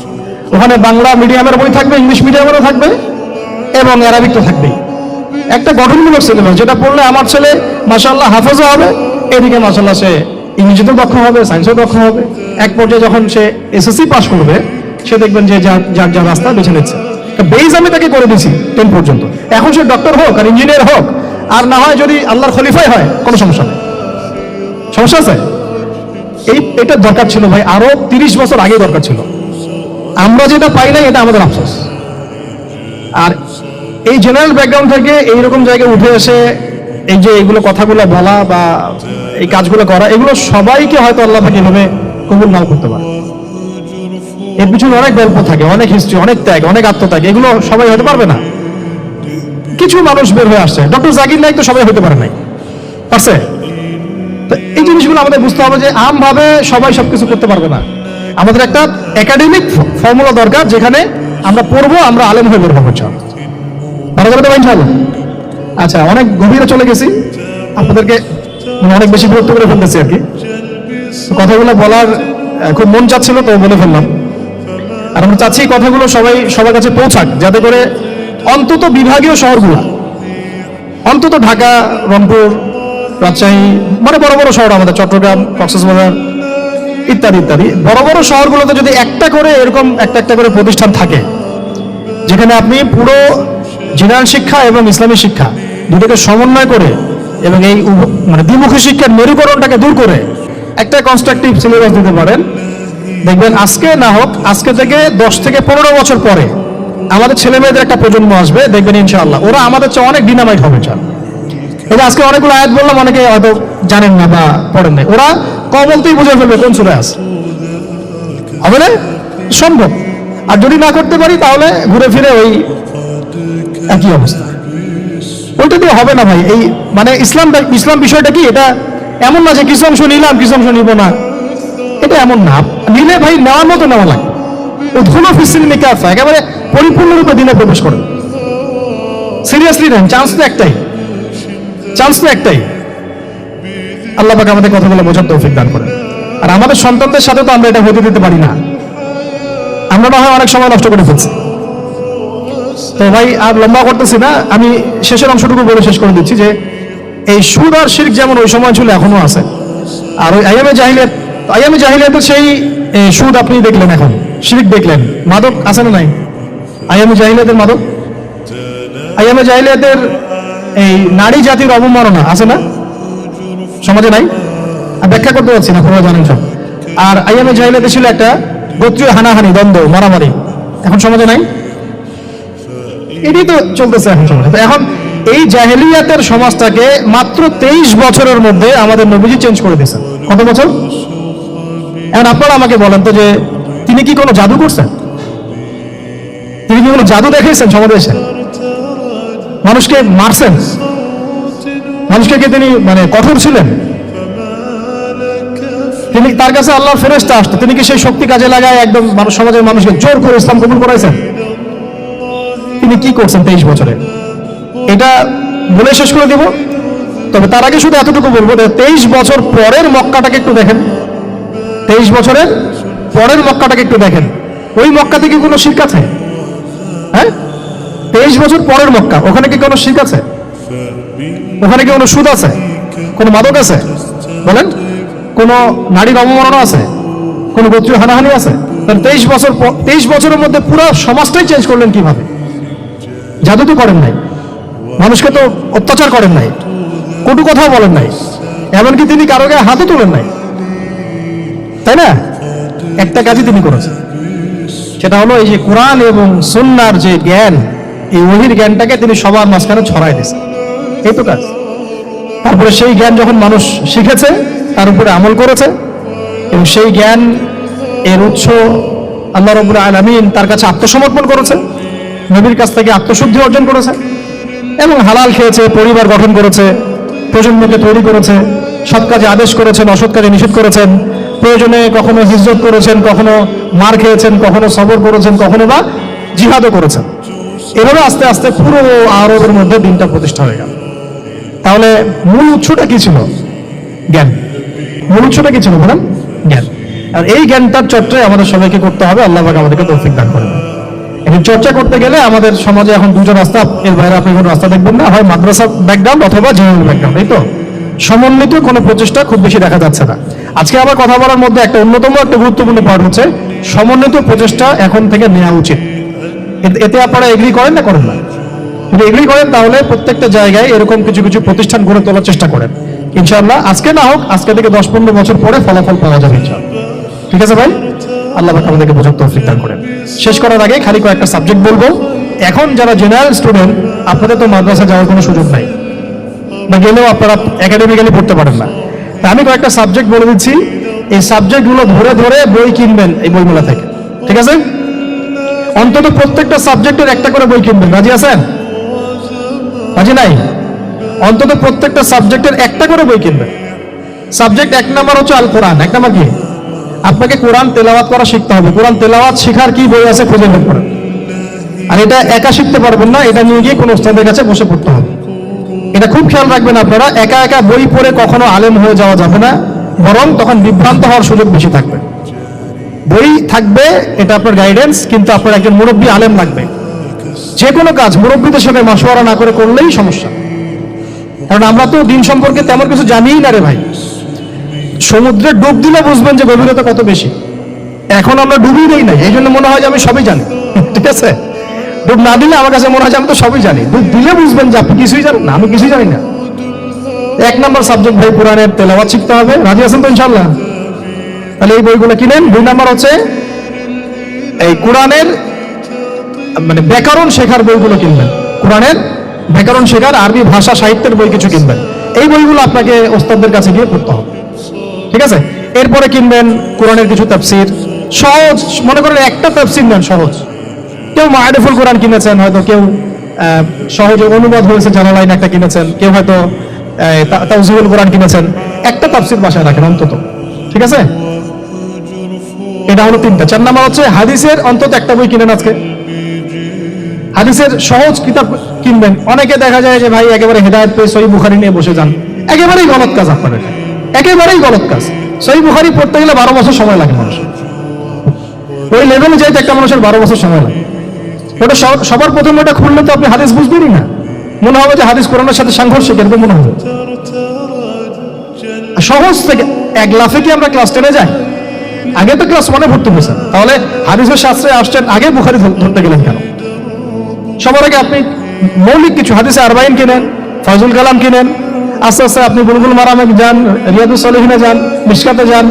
ওখানে বাংলা মিডিয়ামের বই থাকবে, ইংলিশ মিডিয়ামেরও থাকবে, এবং অ্যারাবিক তো থাকবেই। একটা গঠনমূলক সিলেবাস, যেটা পড়লে আমার ছেলে মাশাআল্লাহ হাফেজও হবে, এদিকে মাশাআল্লাহ সে ইংরেজিতেও দক্ষ হবে, সায়েন্সেও দক্ষ হবে। এক পর্যায়ে যখন সে এসএসসি পাস করবে, সে দেখবেন যে যার যার রাস্তা বেছে নিচ্ছে। বেজ আমি তাকে করে দিয়েছি 10 পর্যন্ত, এখন সে ডক্টর হোক আর ইঞ্জিনিয়ার হোক, আর না হয় যদি আল্লাহর খলিফাই হয়, কোনো সমস্যা নেই। সমস্যা আছে? এটা দরকার ছিল ভাই, আরো 30 বছর আগে দরকার ছিল। আমরা যেটা পাই নাই, এটা আমাদের আফসোস। আর এই জেনারেল ব্যাকগ্রাউন্ড থেকে এইরকম জায়গায় উঠে এসে এই যে এইগুলো কথাগুলো বলা বা এই কাজগুলো করা, এগুলো সবাইকে হয়তো আল্লাহ পাক এভাবে কবুল নাও করতে পারে। এর পিছনে অনেক গল্প থাকে, অনেক হিস্ট্রি, অনেক ত্যাগ, অনেক আত্মত্যাগ, এগুলো সবাই হতে পারবে না। কিছু মানুষ বের হয়ে আসছে, ডক্টর জাকির নাইক তো সবাই হতে পারে নাই, পারছে? তো এই জিনিসগুলো আমাদের বুঝতে হবে যে আমভাবে সবাই সবকিছু করতে পারবে না। আমাদের একটা একাডেমিক ফর্মুলা দরকার, যেখানে আমরা পড়বো, আমরা আলেম হয়ে বের হবো। ভালো করে দেবো ইনশাআল্লাহ। আচ্ছা, অনেক গভীরে চলে গেছি, আপনাদেরকে অনেক বেশি বিরক্ত করে ফেলতেছি আর কি। কথাগুলো বলার খুব মন চাচ্ছিল, তো বলে ফেললাম। আর আমরা চাচ্ছি কথাগুলো সবার কাছে পৌঁছাক, যাতে করে অন্তত বিভাগীয় শহরগুলো, অন্তত ঢাকা, রংপুর, রাজশাহী, মানে বড় বড় শহর আমাদের, চট্টগ্রাম, কক্সবাজার ইত্যাদি ইত্যাদি বড় বড় শহরগুলোতে যদি একটা করে এরকম একটা করে প্রতিষ্ঠান থাকে, যেখানে আপনি পুরো জেনারেল শিক্ষা এবং ইসলামী শিক্ষা দুটোকে সমন্বয় করে, এবং এই মানে দ্বিমুখী শিক্ষার মেরুকরণটাকে দূর করে একটা কনস্ট্রাকটিভ সিলেবাস দিতে পারেন, দেখবেন আজকে না হোক, আজকে থেকে 10 থেকে 15 বছর পরে আমাদের ছেলে মেয়েদের একটা প্রজন্ম আসবে, দেখবেন ইনশাআল্লাহ ওরা আমাদের চেয়ে অনেক ডিনামাইট হবে। এই যে আজকে অনেকগুলো আয়াত বললাম, অনেকে হয়তো জানেন না বা পড়েন নাই, ওরা কবলতেই বুঝে ফেলবে কোন সূরায় আছে। হবে না? সম্ভব। আর যদি না করতে পারি, তাহলে ঘুরে ফিরে ওই একই অবস্থা। ওইটা দিয়ে হবে না ভাই। এই মানে ইসলাম বিষয়টা কি, এটা এমন না যে কিছু অংশ নিলাম কিছু অংশ নিব না, এটা এমন না। নিলে ভাই নেওয়ার মতো নেওয়া লাগে। উদ্ঘুল ফিসিল নিকাফা, একেবারে পরিপূর্ণরূপে দিনে প্রবেশ করেন। সিরিয়াসলি নেন, চান্স তো একটাই, চান্স তো একটাই। আল্লাহ পাক আমাদের কথাগুলো বোঝার তৌফিক দান করেন। আর আমাদের সন্তানদের সাথে তো আমরা এটা হতে দিতে পারি না। আমরা না হয় অনেক সময় নষ্ট করে ফেলছি। তো ভাই আর লম্বা করতেছি না, আমি শেষের অংশটুকু বলে শেষ করে দিচ্ছি যে এই সুদ আর শিরক যেমন ওই সময় ছিল, এখনো আছে। আর ওই আইয়ামে জাহিলিয়াতের সেই সুদ আপনি দেখলেন, এখন শিরক দেখলেন। মাদক আছে না নাই? আইয়ামে জাহিলিয়াতের মাদক, আইয়ামে জাহিলিয়াতের এই নারী জাতির অবমাননা আছে না সমাজে? নাই? ব্যাখ্যা করতে পারছি না, আপনারা জানেন সব। আর আইয়ামে জাহিলিয়াতে ছিল একটা গোত্রীয় হানাহানি, দ্বন্দ্ব, মারামারি, এখন সমাজে নাই? এটাই তো চলতেছে এখন সমাজে। তো এখন এই জাহেলিয়াতের সমাজটাকে মাত্র 23 বছরের মধ্যে আমাদের নবীজি চেঞ্জ করে দিয়েছেন। কত বছর? এখন আপনারা আমাকে বলেন তো, যে তিনি কি কোনো জাদু করছেন? তিনি কি কোনো জাদু দেখিয়েছেন সমাজে এসে? মানুষকে মারছেন? মানুষকে কি তিনি মানে কঠোর ছিলেন? তিনি, তার কাছে আল্লাহর ফেরেশতা আসতো, তিনি কি সেই শক্তি কাজে লাগায় একদম সমাজের মানুষকে জোর করে ইসলাম কবুল করাইছেন? তিনি কি করছেন 23 বছরে? এটা বলে শেষ করে দেব। তবে তার আগে শুধু এতটুকু বলবো, 23 বছর পরের মক্কাটাকে একটু দেখেন। 23 বছরের পরের মক্কাটাকে একটু দেখেন। ওই মক্কাতে কি কোনো শিরক আছে? হ্যাঁ, 23 বছর পরের মক্কা, ওখানে কি কোনো শিরক আছে? ওখানে কি কোনো সুদ আছে? কোনো মাদক আছে? বলেন, কোনো নারীর অবমাননা আছে? কোনো গোত্রীয় হানাহানি আছে? 23 বছরের মধ্যে পুরো সমাজটাই চেঞ্জ করলেন কিভাবে? জাদু তো করেন নাই, মানুষকে তো অত্যাচার করেন নাই, কটু কথাও বলেন নাই, এমনকি তিনি কারো গায়ে হাতও তোলেন নাই, তাই না? একটা কাজই তিনি করেছেন, সেটা হলো এই যে কোরআন এবং সুন্নাহর যে জ্ঞান, এই ওহীর জ্ঞানটাকে তিনি সবার মাঝখানে ছড়াই দিয়েছেন, এই তো কাজ। তারপরে সেই জ্ঞান যখন মানুষ শিখেছে, তার উপরে আমল করেছে, এবং সেই জ্ঞান এর উৎস আল্লাহ রাব্বুল আলামিন, তার কাছে আত্মসমর্পণ করেছে, নবীর কাছ থেকে আত্মশুদ্ধি অর্জন করেছে, এবং হালাল খেয়েছে, পরিবার গঠন করেছে, প্রজন্মকে তৈরি করেছে, সৎ কাজে আদেশ করেছেন, অসৎ কাজে নিষেধ করেছেন, প্রয়োজনে কখনো হিজরত করেছেন, কখনো মার খেয়েছেন, কখনো সবর করেছেন, কখনো বা জিহাদও করেছেন। এভাবে আস্তে আস্তে পুরো আরবের মধ্যে দিনটা প্রতিষ্ঠা হয়ে গেল। তাহলে মূল উৎসটা কি ছিল? জ্ঞান। মূল উৎসটা কি ছিল বলেন? জ্ঞান। আর এই জ্ঞানটার চর্চাই আমাদের সবাইকে করতে হবে। আল্লাহ পাক আমাদেরকে তৌফিক দান করবেন। এখন চর্চা করতে গেলে আমাদের সমাজে এখন দুটো রাস্তা, এর বাইরে আপনি কোনো রাস্তা দেখবেন না, হয় মাদ্রাসা ব্যাকগ্রাউন্ড অথবা জেনারেল ব্যাকগ্রাউন্ড, এই তো। সমন্বিত কোনো প্রচেষ্টা খুব বেশি দেখা যাচ্ছে না। আজকে আমার কথা বলার মধ্যে একটা অন্যতম একটা গুরুত্বপূর্ণ পার্ট হচ্ছে সমন্বিত প্রচেষ্টা এখন থেকে নেওয়া উচিত। এতে আপনারা এগ্রি করেন না করেন না? যদি এগ্রি করেন তাহলে প্রত্যেকটা জায়গায় এরকম কিছু কিছু প্রতিষ্ঠান গড়ে তোলার চেষ্টা করেন। ইনশাআল্লাহ আজকে না হোক, আজকে থেকে 10-15 বছর পরে ফলাফল পাওয়া যাবে ইনশাআল্লাহ। ঠিক আছে ভাই? আল্লাহ পাক আমাদেরকে বোঝার তৌফিক দান করেন। শেষ করার আগে খালি কয়েকটা সাবজেক্ট বলবো। এখন যারা জেনারেল স্টুডেন্ট, আপনাদের তো মাদ্রাসা যাওয়ার কোনো সুযোগ নাই, বা গেলেও আপনারা একাডেমিক্যালি পড়তে পারেন না। তা আমি কয়েকটা সাবজেক্ট বলে দিচ্ছি, এই সাবজেক্টগুলো ধরে ধরে বই কিনবেন এই বইমেলা থেকে, ঠিক আছে? অন্তত প্রত্যেকটা সাবজেক্টের একটা করে বই কিনবেন। রাজি আছেন? রাজি নাই? অন্তত প্রত্যেকটা সাবজেক্টের একটা করে বই কিনবেন। সাবজেক্ট 1 নাম্বার হচ্ছে আল কোরআন। 1 নাম্বার কি? আপনাকে কোরআন তেলাওয়াত করা শিখতে হবে। কোরআন তেলাওয়াত শেখার কি বই আছে খুঁজে বের করেন। আর এটা একা শিখতে পারবেন না, এটা নিয়ে গিয়ে কোনো ওস্তাদের কাছে বসে পড়তে হবে। এটা খুব খেয়াল রাখবেন আপনারা। একা একা বই পড়ে কখনো আলেম হয়ে যাওয়া যাবে না, বরং তখন বিভ্রান্ত হওয়ার সুযোগ বেশি থাকবে। বই থাকবে, এটা আপনার গাইডেন্স, কিন্তু আপনার একজন মুরব্বী আলেম লাগবে। যে কোনো কাজ মুরব্বীদের সাথে মাশওয়ারা না করে করলেই সমস্যা। কারণ আমরা তো দিন সম্পর্কে তেমন কিছু জানিই না রে ভাই। সমুদ্রে ডুব দিলে বুঝবেন যে গভীরতা কত বেশি। এখন আমরা ডুবই দেই নাই, এই জন্য মনে হয় যে আমি সবই জানি। ঠিক আছে? ডুব না দিলে আমার কাছে মনে হয় যে আমি তো সবই জানি। ডুব দিলে বুঝবেন যে আপনি কিছুই জানেন না, আমি কিছুই জানি না। 1 নাম্বার সাবজেক্ট ভাই কোরআনের তেলাওয়াত শিখতে হবে। রাজি আছেন তো ইনশাআল্লাহ? তাহলে এই বইগুলো কিনেন। 2 নাম্বার হচ্ছে এই কোরআনের মানে ব্যাকরণ শেখার বইগুলো কিনবেন। কোরআনের ব্যাকরণ শেখার আরবি ভাষা সাহিত্যের বই কিছু কিনবেন। এই বইগুলো আপনাকে ওস্তাদদের কাছে গিয়ে পড়তে হবে, ঠিক আছে? এরপরে কিনবেন কোরআনের কিছু তাফসীর, সহজ। মনে করেন একটা তাফসীর নেন সহজ। কেউ মারিফুল কোরআন কিনেছেন, হয়তো কেউ সহজে অনুবাদ হয়েছে জালালাইন একটা কিনেছেন, কেউ হয়তো তাওজিহুল কোরআন কিনেছেন। একটা তাফসীর বাসায় রাখেন অন্তত, ঠিক আছে? এটা হলো 3টা। 4 নাম্বার হচ্ছে হাদিসের অন্তত একটা বই কিনেন আজকে। হাদিসের সহজ কিতাব কিনবেন। অনেকে দেখা যায় যে ভাই একেবারে হেদায়েত পেয়ে সহিহ বুখারী নিয়ে বসে যান। একেবারেই গলত কাজ আপনাদের, একেবারেই গলত কাজ। সহিহ বুখারী পড়তে গেলে 12 বছর সময় লাগে মানুষের। ওই লেভেলে যাইতে একটা মানুষের 12 বছর সময় লাগে। ওটা সবার প্রথমে ওটা খুললে তো আপনি হাদিস বুঝবেনই না, মনে হবে যে হাদিস কোরআনের সাথে সাংঘর্ষিক, এরকম মনে হবে। সহজ থেকে 1 লাফে কি আমরা ক্লাস 10-এ যাই? আগে তো ক্লাস 1-এ ভর্তি হয়েছেন, তাহলে হাদিসের শাস্ত্রে আসছেন, আগে বুখারী ধরতে গেলেন কেন? সবার আগে আপনি মৌলিক কিছু হাদিসে আরবাইন কিনেন, ফাজুল কালাম কিনেন। আস্তে আস্তে আপনি বুলবুল মারামে যান, রিয়াদুস সালিহিনে যান, মিশকাতে যান।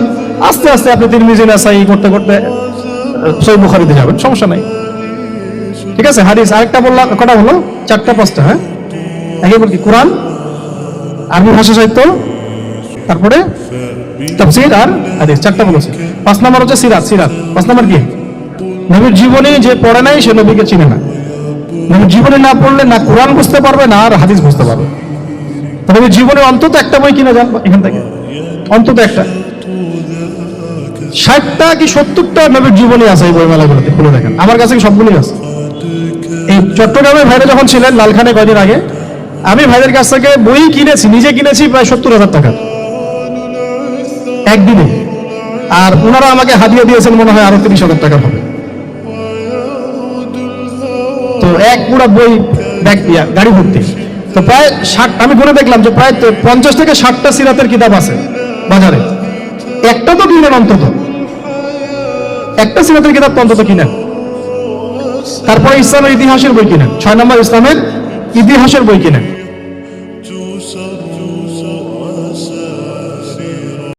আস্তে আস্তে আপনি তিরমিজি নাসাই করতে করতে সহিহ বুখারীতে যাবেন, সমস্যা নাই, ঠিক আছে? হাদিস আরেকটা বললাম, কটা হলো? 4টা-5টা। হ্যাঁ, আগে বলি কোরআন, আরবি ভাষা সাহিত্য, তারপরে তাফসীর আর হাদিস। 4টা বলেছে। 5 নাম্বার হচ্ছে সিরাত। 5 নাম্বার কি? নবীর জীবনী যে পড়ে নাই সে নবীকে চিনে না। নবীর জীবনী না পড়লে না কোরআন বুঝতে পারবে, না আর হাদিস বুঝতে পারবে। নবীর জীবনে অন্তত একটা বই কিনে যান এখান থেকে, অন্তত একটা। 60টা কি 70টা নবীর জীবনী আছে এই বইমেলাগুলোতে, খুলে দেখেন। আমার কাছে সবগুলোই আছে। এই চট্টগ্রামের ভাইরা যখন ছিলেন লালখানে কয়দিন আগে, আমি ভাইদের কাছ থেকে বই কিনেছি, নিজে কিনেছি প্রায় 70,000 টাকা একদিনে। আর ওনারা আমাকে হাদিয়া দিয়েছেন মনে হয় আরো 30,000 টাকা হবে। তো এক পুরো বই ব্যাগ দিয়া গাড়ি ভর্তি। তো প্রায় 60, আমি গুনে দেখলাম যে প্রায় 50 থেকে 60টা সিরাতের কিতাব আছে বাজারে। একটা তো কিনেন অন্তত, একটা সিরাতের কিতাব অন্তত কিনেন। তারপরে ইসলামের ইতিহাসের বই কিনেন। 6 নম্বর ইসলামের ইতিহাসের বই কিনেন।